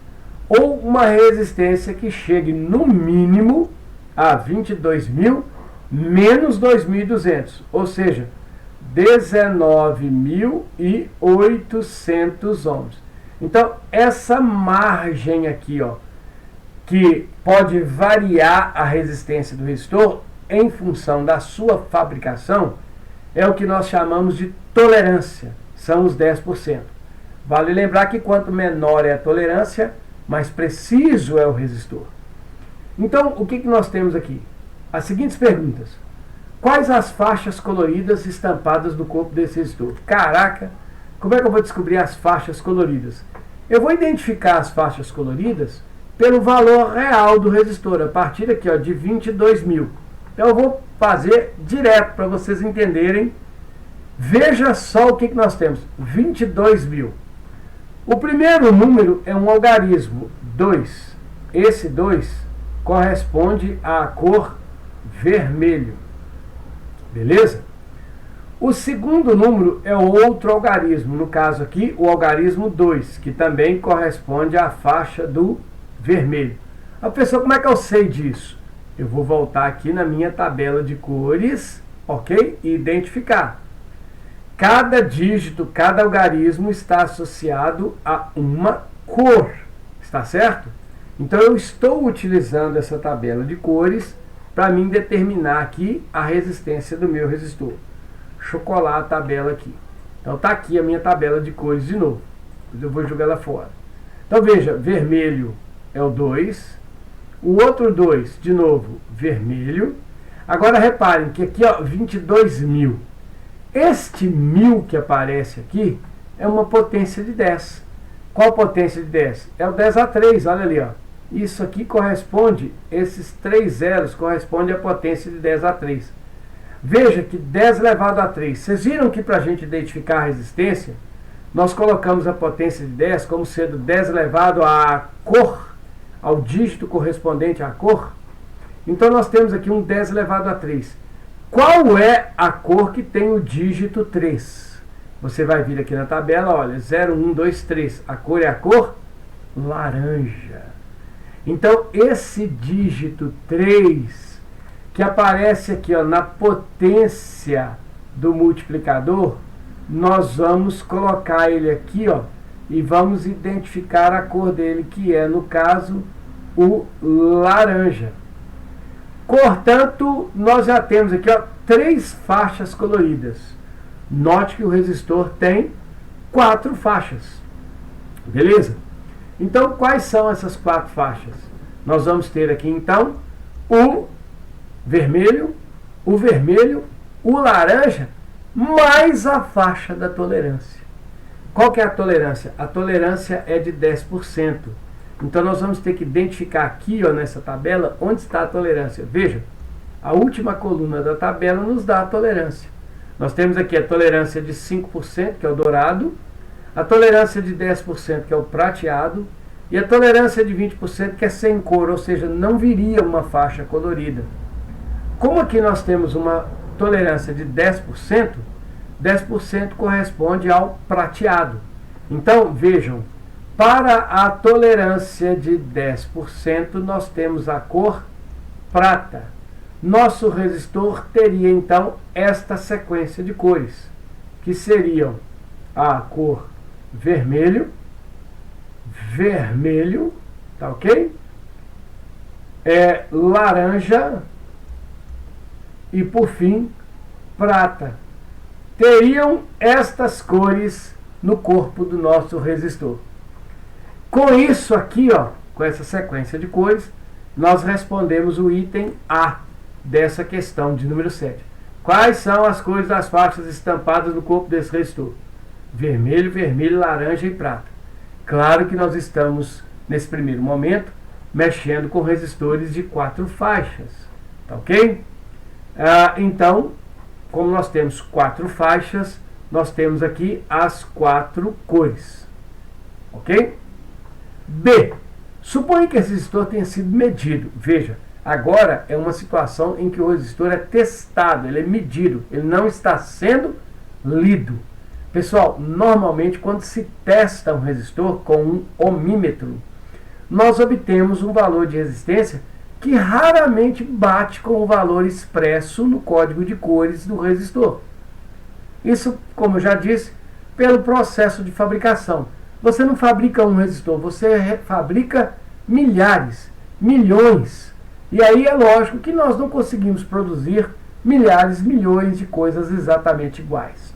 ou uma resistência que chegue no mínimo a 22.000 menos 2.200, ou seja, 19.800 ohms. Então, essa margem aqui, ó, que pode variar a resistência do resistor em função da sua fabricação, é o que nós chamamos de tolerância, são os 10%. Vale lembrar que quanto menor é a tolerância, mais preciso é o resistor. Então, o que nós temos aqui? As seguintes perguntas. Quais as faixas coloridas estampadas no corpo desse resistor? Caraca, como é que eu vou descobrir as faixas coloridas? Eu vou identificar as faixas coloridas pelo valor real do resistor, a partir aqui, ó, de 22.000. Então eu vou fazer direto para vocês entenderem. Veja só o que nós temos. 22.000. O primeiro número é um algarismo, 2. Esse 2 corresponde à cor vermelho. Beleza? O segundo número é outro algarismo, no caso aqui o algarismo 2, que também corresponde à faixa do vermelho. A pessoa, como é que eu sei disso? Eu vou voltar aqui na minha tabela de cores, ok? E identificar. Cada dígito, cada algarismo está associado a uma cor, está certo? Então eu estou utilizando essa tabela de cores para mim determinar aqui a resistência do meu resistor. Deixa eu colar a tabela aqui. Então está aqui a minha tabela de cores de novo. Eu vou jogar ela fora. Então veja, vermelho é o 2. O outro 2, de novo, vermelho. Agora reparem que aqui, ó, 22.000. Este 1000 que aparece aqui é uma potência de 10. Qual potência de 10? É o 10 a 3, olha ali, ó. Isso aqui corresponde, esses 3 zeros correspondem à potência de 10 a 3. Veja que 10 elevado a 3. Vocês viram que para a gente identificar a resistência, nós colocamos a potência de 10 como sendo 10 elevado à cor, ao dígito correspondente à cor. Então nós temos aqui um 10 elevado a 3. Qual é a cor que tem o dígito 3? Você vai vir aqui na tabela, olha, 0, 1, 2, 3. A cor é a cor laranja. Então, esse dígito 3, que aparece aqui, ó, na potência do multiplicador, nós vamos colocar ele aqui, ó, e vamos identificar a cor dele, que é, no caso, o laranja. Portanto, nós já temos aqui, ó, 3 faixas coloridas. Note que o resistor tem 4 faixas. Beleza? Então, quais são essas 4 faixas? Nós vamos ter aqui, então, o vermelho, o laranja, mais a faixa da tolerância. Qual que é a tolerância? A tolerância é de 10%. Então, nós vamos ter que identificar aqui, ó, nessa tabela, onde está a tolerância. Veja, a última coluna da tabela nos dá a tolerância. Nós temos aqui a tolerância de 5%, que é o dourado, a tolerância de 10%, que é o prateado, e a tolerância de 20%, que é sem cor, ou seja, não viria uma faixa colorida. Como aqui nós temos uma tolerância de 10%, 10% corresponde ao prateado. Então, vejam, para a tolerância de 10%, nós temos a cor prata. Nosso resistor teria, então, esta sequência de cores, que seriam a cor vermelho, tá ok? Laranja e, por fim, prata. Teriam estas cores no corpo do nosso resistor. Com isso aqui, ó, com essa sequência de cores, nós respondemos o item A dessa questão de número 7. Quais são as cores das faixas estampadas no corpo desse resistor? Vermelho, laranja e prata. Claro que nós estamos, nesse primeiro momento, mexendo com resistores de 4 faixas. Tá ok? Então, como nós temos 4 faixas, nós temos aqui as 4 cores. Ok? B. Suponha que esse resistor tenha sido medido. Veja, agora é uma situação em que o resistor é testado, ele é medido, ele não está sendo lido. Pessoal, normalmente quando se testa um resistor com um ohmímetro, nós obtemos um valor de resistência que raramente bate com o valor expresso no código de cores do resistor. Isso, como eu já disse, pelo processo de fabricação. Você não fabrica um resistor, você fabrica milhares, milhões. E aí é lógico que nós não conseguimos produzir milhares, milhões de coisas exatamente iguais.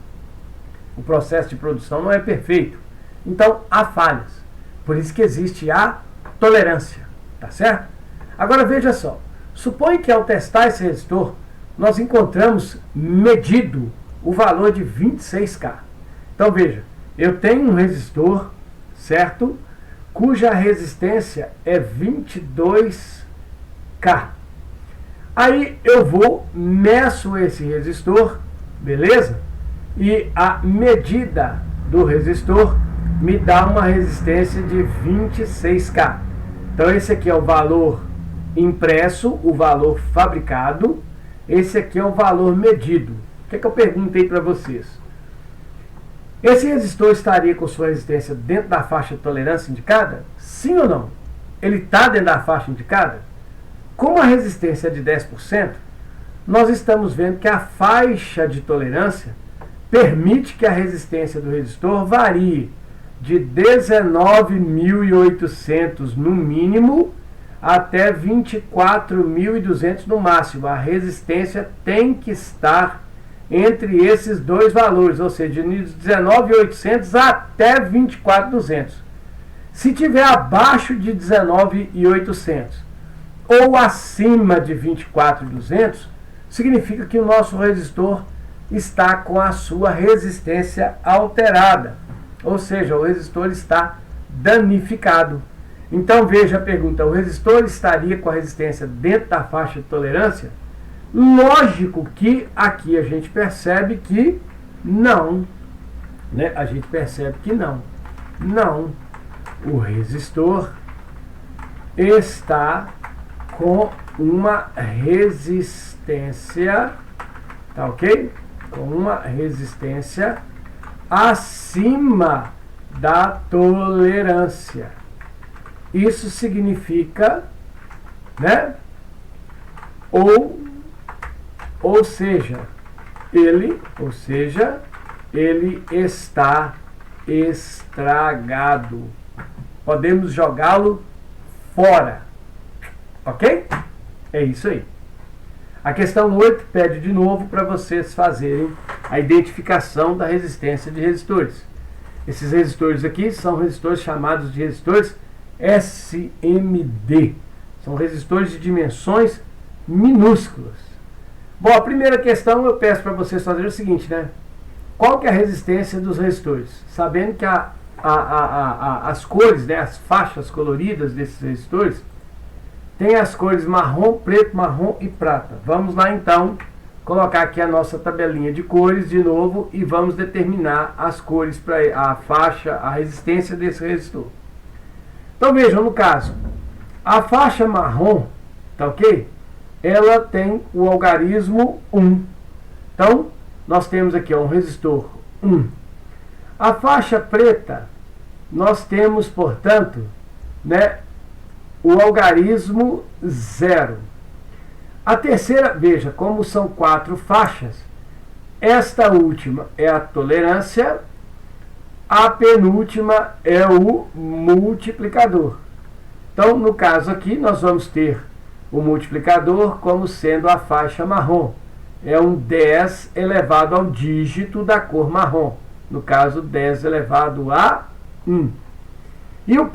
O processo de produção não é perfeito. Então, há falhas. Por isso que existe a tolerância. Tá certo? Agora, veja só. Suponha que ao testar esse resistor, nós encontramos medido o valor de 26K. Então, veja. Eu tenho um resistor, certo? Cuja resistência é 22K. Aí, eu vou, meço esse resistor, beleza? E a medida do resistor me dá uma resistência de 26K. Então esse aqui é o valor impresso, o valor fabricado. Esse aqui é o valor medido. O que é que eu perguntei para vocês? Esse resistor estaria com sua resistência dentro da faixa de tolerância indicada? Sim ou não? ele está dentro da faixa indicada? Como a resistência é de 10%, nós estamos vendo que a faixa de tolerância permite que a resistência do resistor varie de 19.800 no mínimo até 24.200 no máximo. A resistência tem que estar entre esses dois valores, ou seja, de 19.800 até 24.200. Se tiver abaixo de 19.800 ou acima de 24.200, significa que o nosso resistor está com a sua resistência alterada, ou seja, o resistor está danificado. Então veja a pergunta: o resistor estaria com a resistência dentro da faixa de tolerância? Lógico que aqui a gente percebe que não, né? A gente percebe que não. Não. O resistor está com uma resistência, tá ok? Com uma resistência acima da tolerância. Isso significa, né? Ou seja, ele está estragado. Podemos jogá-lo fora. Ok? É isso aí. A questão 8 pede de novo para vocês fazerem a identificação da resistência de resistores. Esses resistores aqui são resistores chamados de resistores SMD. São resistores de dimensões minúsculas. Bom, a primeira questão eu peço para vocês fazerem o seguinte, né? Qual que é a resistência dos resistores? Sabendo que as cores, né, as faixas coloridas desses resistores, tem as cores marrom, preto, marrom e prata. Vamos lá então colocar aqui a nossa tabelinha de cores de novo e vamos determinar as cores para a faixa, a resistência desse resistor. Então vejam, no caso, a faixa marrom, tá ok? Ela tem o algarismo 1. Então, nós temos aqui um resistor 1. A faixa preta, nós temos, portanto, né, o algarismo 0. A terceira, veja, como são 4 faixas, esta última é a tolerância, a penúltima é o multiplicador. Então, no caso aqui, nós vamos ter o multiplicador como sendo a faixa marrom. É um 10 elevado ao dígito da cor marrom. No caso, 10 elevado a 1. E o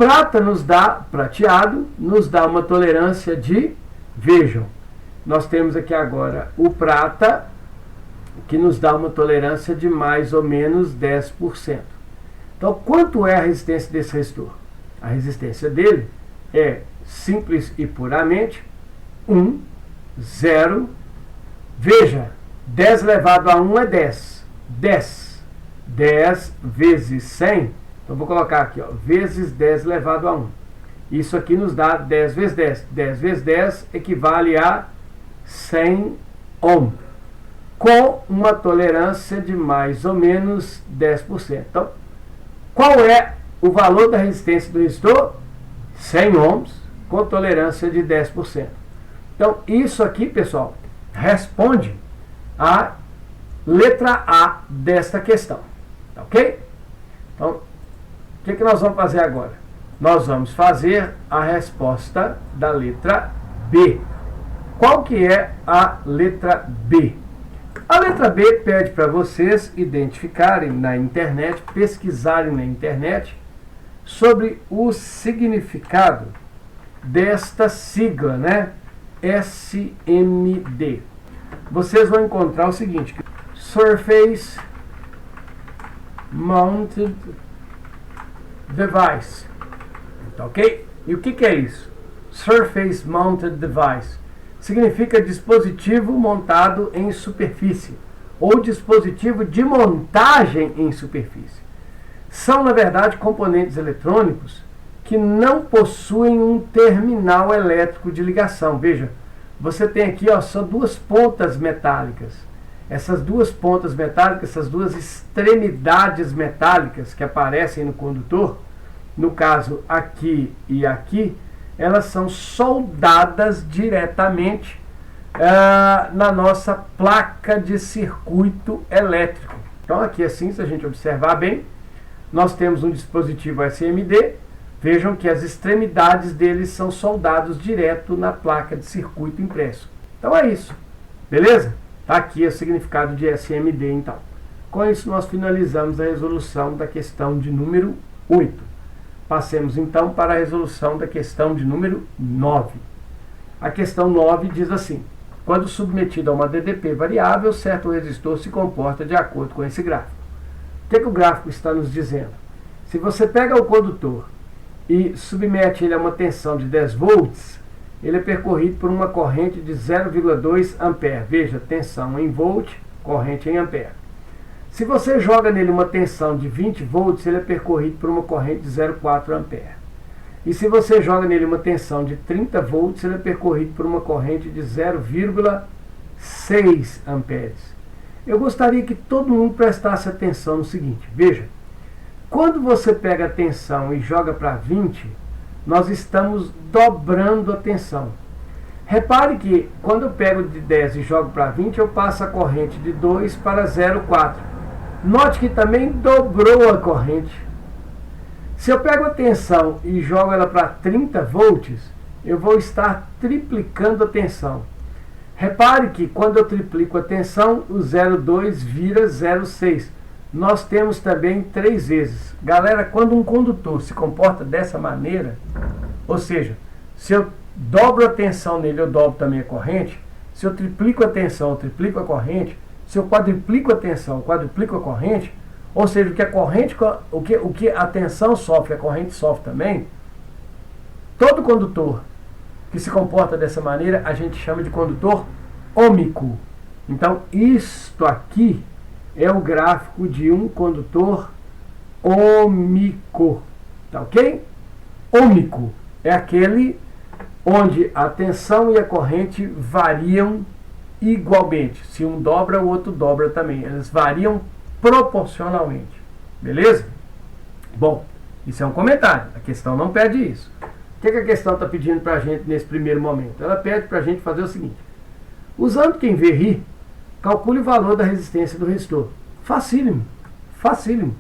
prateado, nos dá uma tolerância de, vejam, nós temos aqui agora o prata, que nos dá uma tolerância de mais ou menos 10%. Então, quanto é a resistência desse resistor? A resistência dele é simples e puramente 1, 0, veja, 10 elevado a 1 é 10. 10 vezes 100, então vou colocar aqui, ó, vezes 10 elevado a 1. Isso aqui nos dá 10 vezes 10. 10 vezes 10 equivale a 100 ohm, com uma tolerância de mais ou menos 10%. Então, qual é o valor da resistência do resistor? 100 ohms, com tolerância de 10%. Então, isso aqui, pessoal, responde a letra A desta questão. Tá ok? Então, o que nós vamos fazer agora? Nós vamos fazer a resposta da letra B. Qual que é a letra B? A letra B pede para vocês identificarem na internet, pesquisarem na internet sobre o significado desta sigla, né? SMD. Vocês vão encontrar o seguinte: Surface Mounted Device. Tá ok? E o que é isso? Surface Mounted Device significa dispositivo montado em superfície ou dispositivo de montagem em superfície. São, na verdade, componentes eletrônicos que não possuem um terminal elétrico de ligação. Veja, você tem aqui, ó, são duas pontas metálicas. Essas duas pontas metálicas, essas duas extremidades metálicas que aparecem no condutor, no caso aqui e aqui, elas são soldadas diretamente na nossa placa de circuito elétrico. Então aqui assim, se a gente observar bem, nós temos um dispositivo SMD, vejam que as extremidades deles são soldados direto na placa de circuito impresso. Então é isso, beleza? Está aqui o significado de SMD então. Com isso nós finalizamos a resolução da questão de número 8. Passemos então para a resolução da questão de número 9. A questão 9 diz assim: quando submetido a uma DDP variável, certo resistor se comporta de acordo com esse gráfico. O que o gráfico está nos dizendo? Se você pega o condutor e submete ele a uma tensão de 10 volts, ele é percorrido por uma corrente de 0,2 ampere. Veja, tensão em volt, corrente em ampere. Se você joga nele uma tensão de 20 volts, ele é percorrido por uma corrente de 0,4 ampere. E se você joga nele uma tensão de 30 volts, ele é percorrido por uma corrente de 0,6 amperes. Eu gostaria que todo mundo prestasse atenção no seguinte, veja, quando você pega a tensão e joga para 20, nós estamos dobrando a tensão. Repare que quando eu pego de 10 e jogo para 20, eu passo a corrente de 2 para 0,4. Note que também dobrou a corrente. Se eu pego a tensão e jogo ela para 30 volts, eu vou estar triplicando a tensão. Repare que quando eu triplico a tensão, o 0,2 vira 0,6. Nós temos também 3 vezes. Galera, quando um condutor se comporta dessa maneira, ou seja, se eu dobro a tensão nele, eu dobro também a corrente. Se eu triplico a tensão, eu triplico a corrente. Se eu quadruplico a tensão, eu quadruplico a corrente. Ou seja, o que a corrente, o que a tensão sofre, a corrente sofre também. Todo condutor que se comporta dessa maneira, a gente chama de condutor ômico. Então, isto aqui é o gráfico de um condutor ômico. Tá ok? Ômico é aquele onde a tensão e a corrente variam igualmente. Se um dobra, o outro dobra também. Elas variam proporcionalmente. Beleza? Bom, isso é um comentário. A questão não pede isso. O que a questão está pedindo para a gente nesse primeiro momento? Ela pede para a gente fazer o seguinte. Usando quem vê ri, calcule o valor da resistência do resistor. Facílimo. Facílimo.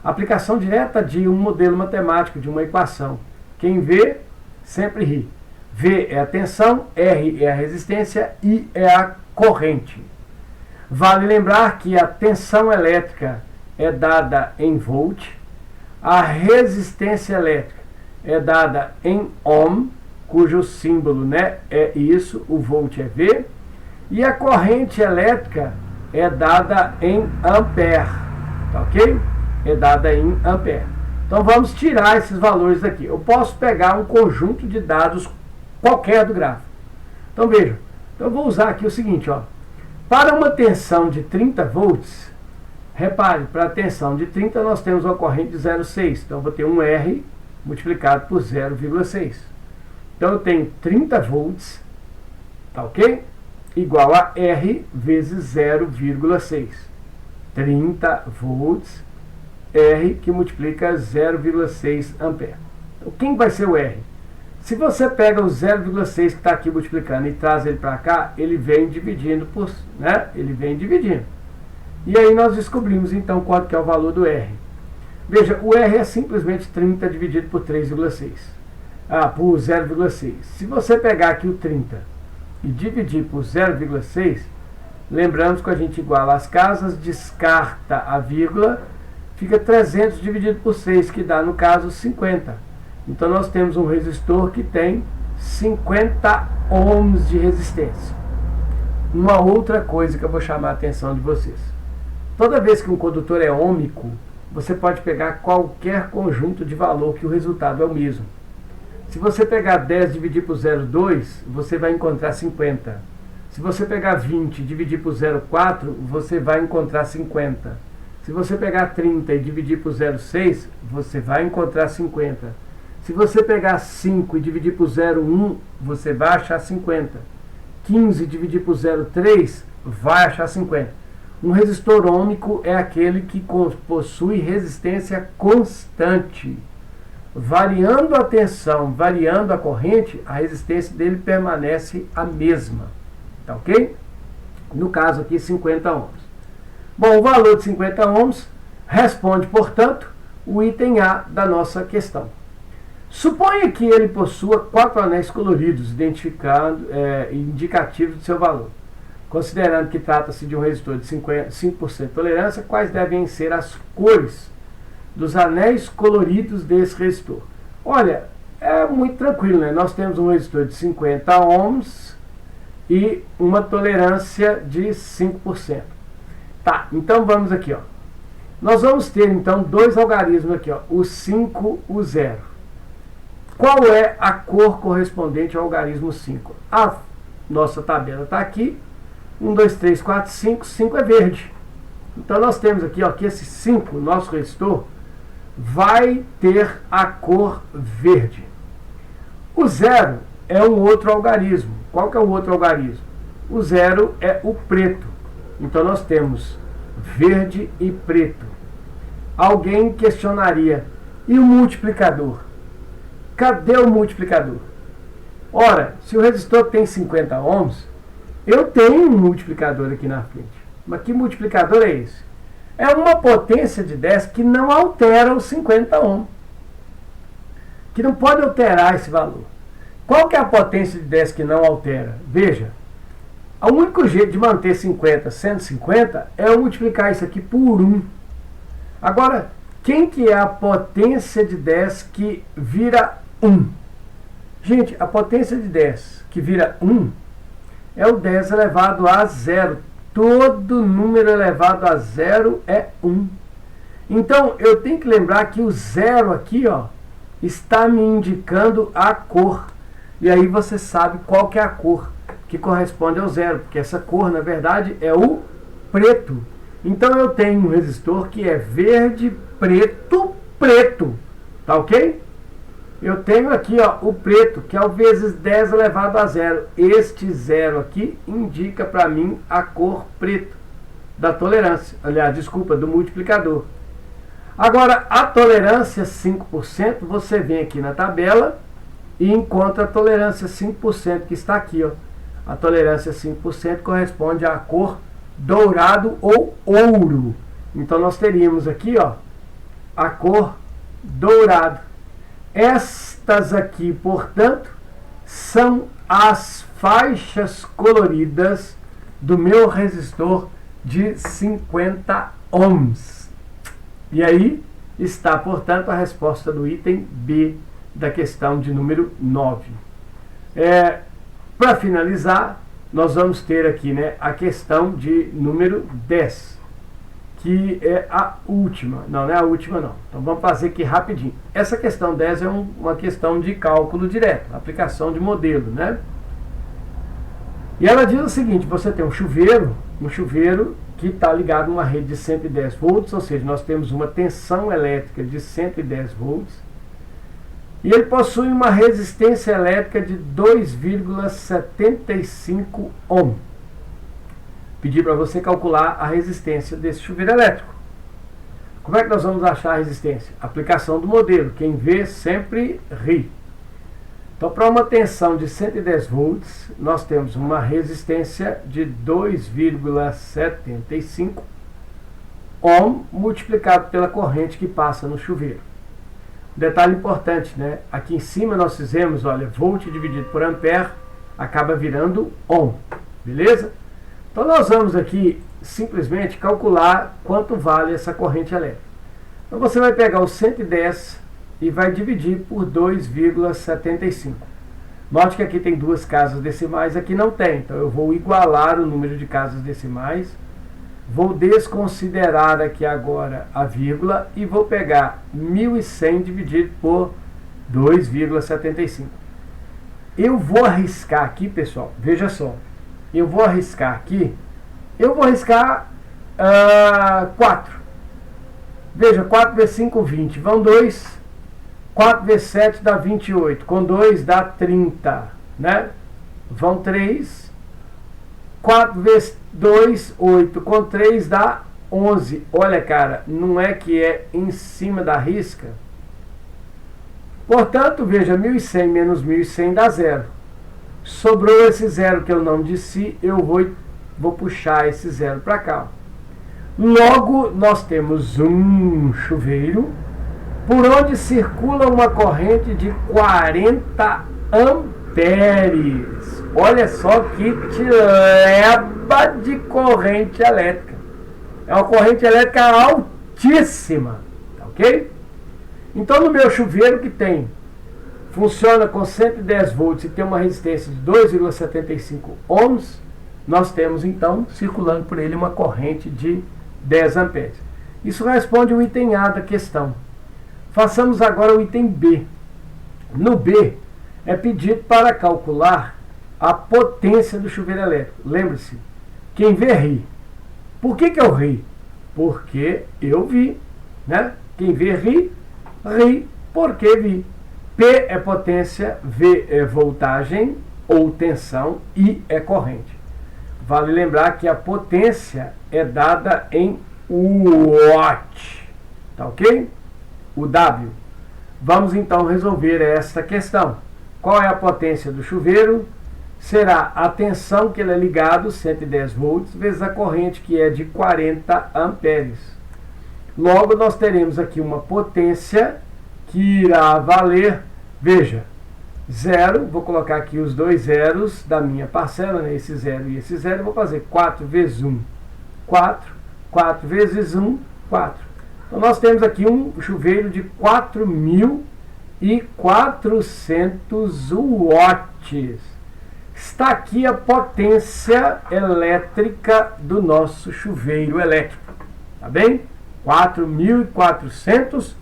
Aplicação direta de um modelo matemático, de uma equação. Quem vê, sempre ri. V é a tensão, R é a resistência, I é a corrente. Vale lembrar que a tensão elétrica é dada em volt, a resistência elétrica é dada em ohm, cujo símbolo, né, é isso, o volt é V, e a corrente elétrica é dada em ampere, tá ok? É dada em ampere. Então vamos tirar esses valores daqui. Eu posso pegar um conjunto de dados qualquer do gráfico. Então vejam, eu vou usar aqui o seguinte, ó. Para uma tensão de 30 volts, repare, para a tensão de 30 nós temos uma corrente de 0,6. Então eu vou ter um R multiplicado por 0,6. Então eu tenho 30 volts, tá ok? Igual a R vezes 0,6. 30 volts, R que multiplica 0,6 ampere. Então quem vai ser o R? Se você pega o 0,6 que está aqui multiplicando e traz ele para cá, ele vem dividindo por, né? Ele vem dividindo. E aí nós descobrimos então quanto que é o valor do R. Veja, o R é simplesmente 30 dividido por 3,6. Por 0,6. Se você pegar aqui o 30 e dividir por 0,6, lembramos que a gente iguala as casas, descarta a vírgula, fica 300 dividido por 6, que dá no caso 50. Então nós temos um resistor que tem 50 ohms de resistência. Uma outra coisa que eu vou chamar a atenção de vocês. Toda vez que um condutor é ômico, você pode pegar qualquer conjunto de valor que o resultado é o mesmo. Se você pegar 10 e dividir por 0,2, você vai encontrar 50. Se você pegar 20 e dividir por 0,4, você vai encontrar 50. Se você pegar 30 e dividir por 0,6, você vai encontrar 50. Se você pegar 5 e dividir por 0,1, você vai achar 50. 15 e dividir por 0,3, vai achar 50. Um resistor ômico é aquele que possui resistência constante. variando a tensão, variando a corrente, a resistência dele permanece a mesma. Tá ok? No caso aqui, 50 ohms. Bom, o valor de 50 ohms responde, portanto, o item A da nossa questão. Suponha que ele possua 4 anéis coloridos, indicativos de seu valor. Considerando que trata-se de um resistor de 5% de tolerância, quais devem ser as cores dos anéis coloridos desse resistor? Olha, é muito tranquilo, né? Nós temos um resistor de 50 ohms e uma tolerância de 5%. Tá, então vamos aqui, ó. Nós vamos ter então dois algarismos aqui, ó, o 5, o 0. Qual é a cor correspondente ao algarismo 5? A nossa tabela está aqui. 1, 2, 3, 4, 5. 5 é verde. Então nós temos aqui, ó, que esse 5, nosso resistor, vai ter a cor verde. O 0 é um outro algarismo. Qual que é o outro algarismo? O 0 é o preto. Então nós temos verde e preto. Alguém questionaria, e o multiplicador? Cadê o multiplicador? Ora, se o resistor tem 50 ohms, eu tenho um multiplicador aqui na frente. Mas que multiplicador é esse? É uma potência de 10 que não altera os 50 ohms. Que não pode alterar esse valor. Qual que é a potência de 10 que não altera? Veja, o único jeito de manter 50 sendo 50 é eu multiplicar isso aqui por 1. Agora, quem que é a potência de 10 que vira 1? Gente, a potência de 10 que vira 1 é o 10 elevado a 0. Todo número elevado a 0 é 1. Então, eu tenho que lembrar que o 0 aqui, ó, está me indicando a cor. E aí você sabe qual que é a cor que corresponde ao 0, porque essa cor, na verdade, é o preto. Então, eu tenho um resistor que é verde, preto, preto. Tá ok? Eu tenho aqui, ó, o preto, que é o vezes 10 elevado a 0. Este 0 aqui indica para mim a cor preto da tolerância. Aliás, desculpa, do multiplicador. Agora, a tolerância 5%, você vem aqui na tabela e encontra a tolerância 5% que está aqui, ó. A tolerância 5% corresponde à cor dourado ou ouro. Então, nós teríamos aqui, ó, a cor dourado. Estas aqui, portanto, são as faixas coloridas do meu resistor de 50 ohms. E aí está, portanto, a resposta do item B da questão de número 9. Para finalizar, nós vamos ter aqui, né, a questão de número 10. Que é a última. Não, não é a última não. Então vamos fazer aqui rapidinho. Essa questão 10 é uma questão de cálculo direto, aplicação de modelo, né? E ela diz o seguinte, você tem um chuveiro que está ligado numa rede de 110 volts, ou seja, nós temos uma tensão elétrica de 110 volts, e ele possui uma resistência elétrica de 2,75 ohm. Pedir para você calcular a resistência desse chuveiro elétrico. Como é que nós vamos achar a resistência? Aplicação do modelo. Quem vê sempre ri. Então, para uma tensão de 110 volts, nós temos uma resistência de 2,75 ohm multiplicado pela corrente que passa no chuveiro. Detalhe importante, né? Aqui em cima nós fizemos, olha, volt dividido por ampere, acaba virando ohm. Beleza? Então nós vamos aqui simplesmente calcular quanto vale essa corrente elétrica. Então você vai pegar o 110 e vai dividir por 2,75. Note que aqui tem duas casas decimais, aqui não tem. Então eu vou igualar o número de casas decimais. Vou desconsiderar aqui agora a vírgula e vou pegar 1.100 dividido por 2,75. Eu vou arriscar aqui, pessoal, veja só. Eu vou arriscar aqui, 4. Veja, 4 vezes 5, 20. Vão 2. 4 vezes 7 dá 28. Com 2 dá 30. Né? Vão 3. 4 vezes 2, 8. Com 3 dá 11. Olha, cara, não é que é em cima da risca? Portanto, veja, 1.100 menos 1.100 dá zero. Sobrou esse zero que eu não disse, eu vou puxar esse zero para cá. Logo, nós temos um chuveiro por onde circula uma corrente de 40 amperes. Olha só que tileba de corrente elétrica. É uma corrente elétrica altíssima, tá ok? Então, no meu chuveiro que funciona com 110 volts e tem uma resistência de 2,75 ohms, nós temos então circulando por ele uma corrente de 10 amperes. Isso responde o item A da questão. Façamos agora o item B. No B, é pedido para calcular a potência do chuveiro elétrico. Lembre-se, quem vê ri. Por que eu ri? Porque eu vi, né? Quem vê ri porque vi. P é potência, V é voltagem ou tensão, I é corrente. Vale lembrar que a potência é dada em watt, tá ok? O W. Vamos então resolver esta questão. Qual é a potência do chuveiro? Será a tensão que ele é ligado, 110 volts, vezes a corrente que é de 40 amperes. Logo, nós teremos aqui uma potência que irá valer, veja, 0, vou colocar aqui os dois zeros da minha parcela, né, esse zero e esse zero, vou fazer 4 vezes 1, 4, 4 vezes 1, 4. Então, nós temos aqui um chuveiro de 4.400 watts. Está aqui a potência elétrica do nosso chuveiro elétrico, tá bem? 4.400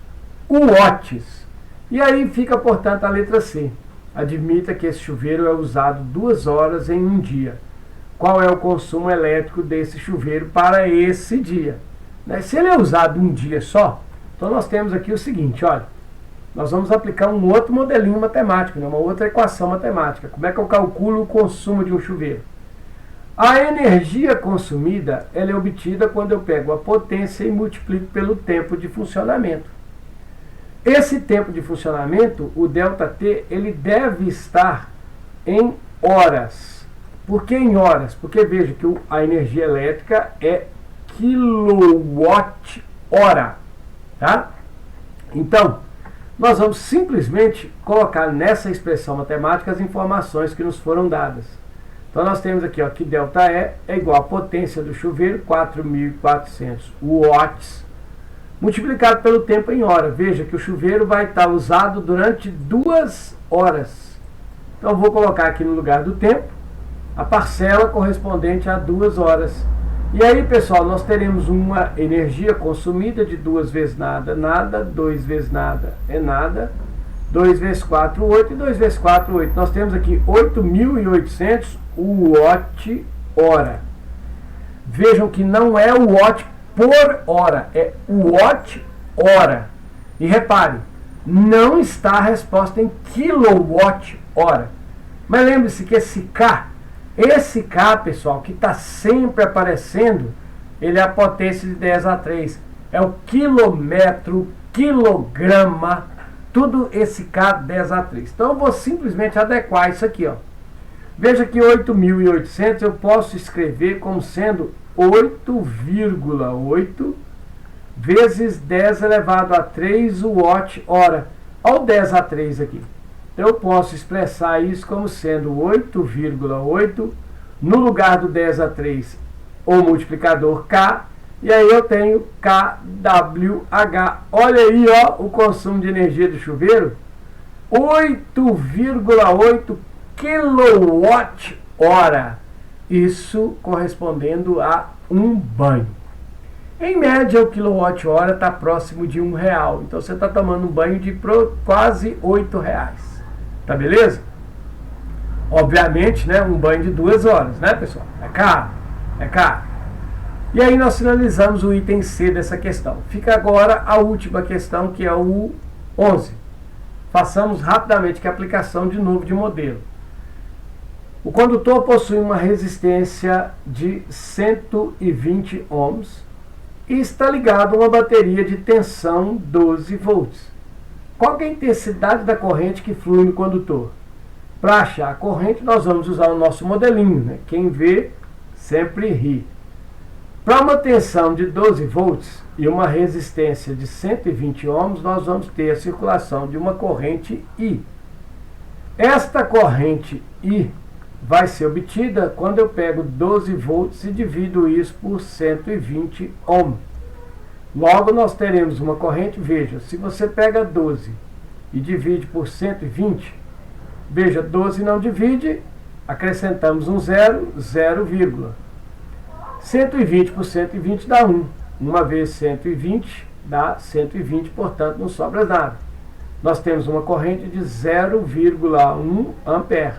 watts. E aí fica, portanto, a letra C. Admita que esse chuveiro é usado 2 horas em um dia. Qual é o consumo elétrico desse chuveiro para esse dia? Se ele é usado um dia só, então nós temos aqui o seguinte, olha. Nós vamos aplicar um outro modelinho matemático, uma outra equação matemática. Como é que eu calculo o consumo de um chuveiro? A energia consumida ela é obtida quando eu pego a potência e multiplico pelo tempo de funcionamento. Esse tempo de funcionamento, o ΔT, ele deve estar em horas. Por que em horas? Porque veja que a energia elétrica é quilowatt-hora. Tá? Então, nós vamos simplesmente colocar nessa expressão matemática as informações que nos foram dadas. Então, nós temos aqui ó, que ΔE é igual à potência do chuveiro, 4.400 watts, multiplicado pelo tempo em hora. Veja que o chuveiro vai estar usado durante 2 horas. Então, vou colocar aqui no lugar do tempo a parcela correspondente a 2 horas. E aí, pessoal, nós teremos uma energia consumida de 2 vezes nada, nada, 2 vezes nada é nada, 2 vezes 4, 8, e 2 vezes 4, 8. Nós temos aqui 8.800 watt-hora. Vejam que não é o watt por hora, é watt-hora. E repare, não está a resposta em kilowatt-hora. Mas lembre-se que esse K, pessoal, que está sempre aparecendo, ele é a potência de 10 a 3. É o quilômetro, quilograma, tudo esse K 10 a 3. Então, eu vou simplesmente adequar isso aqui. Ó. Veja que 8.800 eu posso escrever como sendo 8,8 vezes 10 elevado a 3 watt-hora. Olha o 10 a 3 aqui. Eu posso expressar isso como sendo 8,8 no lugar do 10 a 3, o multiplicador K, e aí eu tenho kWh. Olha aí ó, o consumo de energia do chuveiro, 8,8 kWh. Isso correspondendo a um banho. Em média, o quilowatt-hora está próximo de R$1. Então, você está tomando um banho de quase R$8. Tá beleza? Obviamente, né, um banho de 2 horas, né, pessoal? É caro, é caro. E aí nós finalizamos o item C dessa questão. Fica agora a última questão, que é o 11. Façamos rapidamente que a aplicação de novo de modelo. O condutor possui uma resistência de 120 ohms e está ligado a uma bateria de tensão 12 volts. qual que é a intensidade da corrente que flui no condutor? Para achar a corrente, nós vamos usar o nosso modelinho, né? Quem vê sempre ri. Para uma tensão de 12 volts e uma resistência de 120 ohms, nós vamos ter a circulação de uma corrente I. Esta corrente I vai ser obtida quando eu pego 12 volts e divido isso por 120 ohms. Logo, nós teremos uma corrente, veja, se você pega 12 e divide por 120, veja, 12 não divide, acrescentamos um zero, 0, 120 por 120 dá 1. 1 vezes 120 dá 120, portanto não sobra nada. Nós temos uma corrente de 0,1 ampere.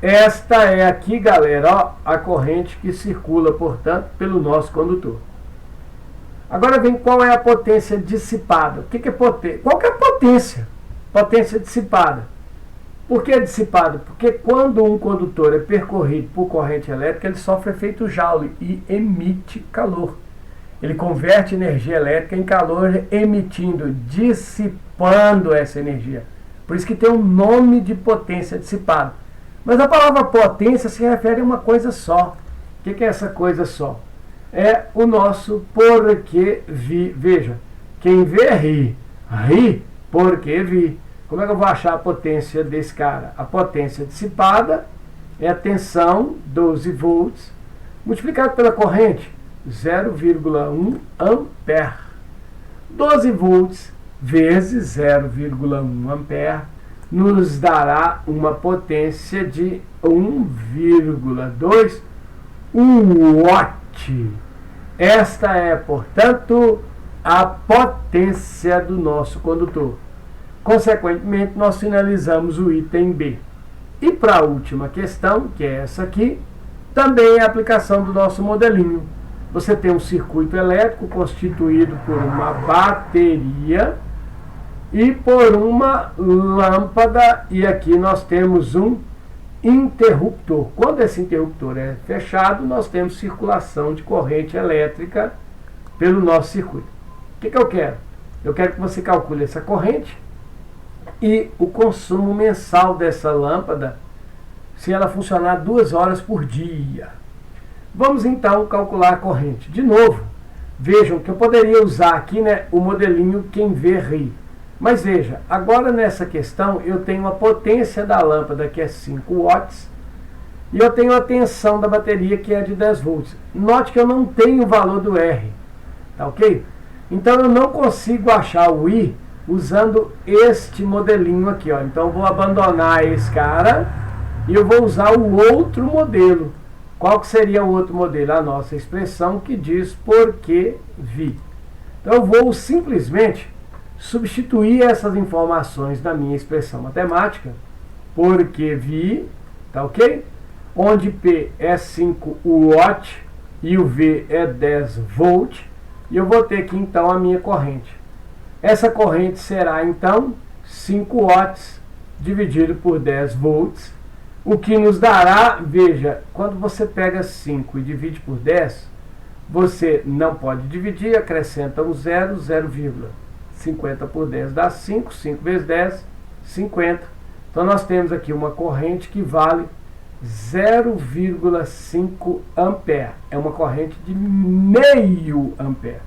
Esta é aqui, galera, ó, a corrente que circula, portanto, pelo nosso condutor. Agora vem qual é a potência dissipada. O que é potência? Qual que é a potência? Potência dissipada. Por que é dissipada? Porque quando um condutor é percorrido por corrente elétrica, ele sofre efeito Joule e emite calor. Ele converte energia elétrica em calor, emitindo, dissipando essa energia. Por isso que tem um nome de potência dissipada. Mas a palavra potência se refere a uma coisa só. O que é essa coisa só? É o nosso porque vi. Veja, quem vê ri. Ri porque vi. Como é que eu vou achar a potência desse cara? A potência dissipada é a tensão, 12 volts, multiplicado pela corrente, 0,1 ampere. 12 volts vezes 0,1 ampere nos dará uma potência de 1,2 watt. Esta é, portanto, a potência do nosso condutor. Consequentemente, nós finalizamos o item B. E para a última questão, que é essa aqui, também é a aplicação do nosso modelinho. Você tem um circuito elétrico constituído por uma bateria e por uma lâmpada, e aqui nós temos um interruptor. Quando esse interruptor é fechado, nós temos circulação de corrente elétrica pelo nosso circuito. O que eu quero? Eu quero que você calcule essa corrente e o consumo mensal dessa lâmpada, se ela funcionar 2 horas por dia. Vamos então calcular a corrente. De novo, vejam que eu poderia usar aqui, né, o modelinho quem vê ri. Mas veja, agora nessa questão eu tenho a potência da lâmpada que é 5 watts e eu tenho a tensão da bateria que é de 10 volts. Note que eu não tenho o valor do R, tá ok? Então eu não consigo achar o I usando este modelinho aqui, ó. Então eu vou abandonar esse cara e eu vou usar o outro modelo. Qual que seria o outro modelo? A nossa expressão que diz porque vi. Então eu vou simplesmente substituir essas informações na minha expressão matemática, porque vi, tá ok? Onde P é 5 watt e o V é 10 volt, e eu vou ter aqui então a minha corrente. Essa corrente será então 5 watts dividido por 10 volts, o que nos dará, veja, quando você pega 5 e divide por 10, você não pode dividir, acrescenta um 0, 50 por 10 dá 5, 5 vezes 10, 50. Então nós temos aqui uma corrente que vale 0,5 ampere. É uma corrente de meio ampere.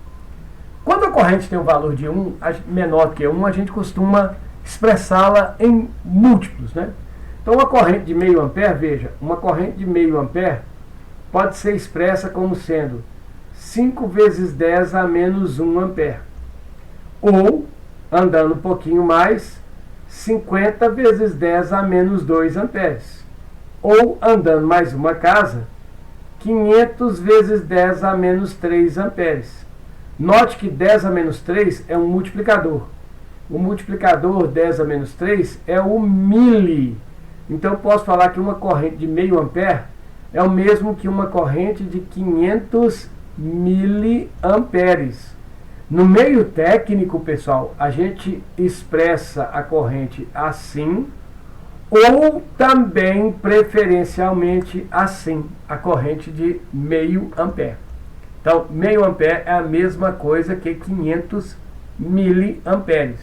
Quando a corrente tem um valor de 1, menor que 1, a gente costuma expressá-la em múltiplos, né? Então uma corrente de meio ampere, veja, uma corrente de meio ampere pode ser expressa como sendo 5 vezes 10 a menos 1 ampere. Ou, andando um pouquinho mais, 50 vezes 10 a menos 2 amperes. Ou, andando mais uma casa, 500 vezes 10 a menos 3 amperes. Note que 10 a menos 3 é um multiplicador. O multiplicador 10 a menos 3 é o mili. Então, eu posso falar que uma corrente de meio ampere é o mesmo que uma corrente de 500 miliamperes. No meio técnico, pessoal, a gente expressa a corrente assim, ou também, preferencialmente, assim, a corrente de meio ampere. Então, meio ampere é a mesma coisa que 500 miliamperes.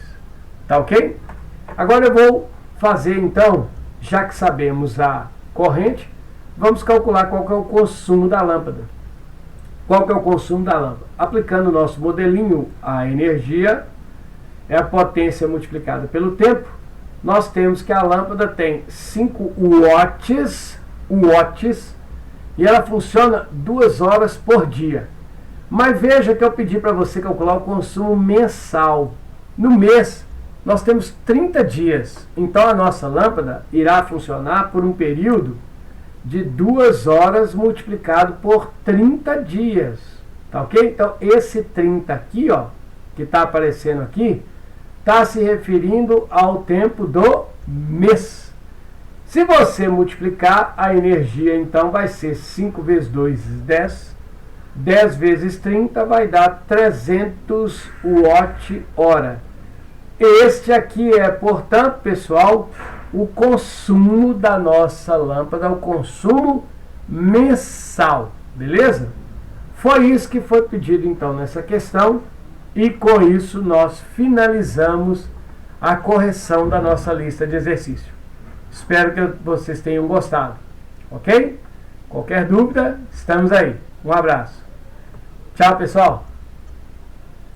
Tá ok? Agora eu vou fazer então, já que sabemos a corrente, vamos calcular qual que é o consumo da lâmpada. Qual que é o consumo da lâmpada? Aplicando o nosso modelinho, a energia é a potência multiplicada pelo tempo. Nós temos que a lâmpada tem 5 watts, e ela funciona 2 horas por dia. Mas veja que eu pedi para você calcular o consumo mensal. No mês, nós temos 30 dias. Então a nossa lâmpada irá funcionar por um período de 2 horas multiplicado por 30 dias. Tá ok? Então esse 30 aqui, ó, que está aparecendo aqui, está se referindo ao tempo do mês. Se você multiplicar a energia, então vai ser 5 vezes 2, 10. 10 vezes 30 vai dar 300 watt-hora. Este aqui é, portanto, pessoal, o consumo da nossa lâmpada, o consumo mensal, beleza? Foi isso que foi pedido então nessa questão, e com isso nós finalizamos a correção da nossa lista de exercício. Espero que vocês tenham gostado, ok? Qualquer dúvida, estamos aí. Um abraço. Tchau, pessoal.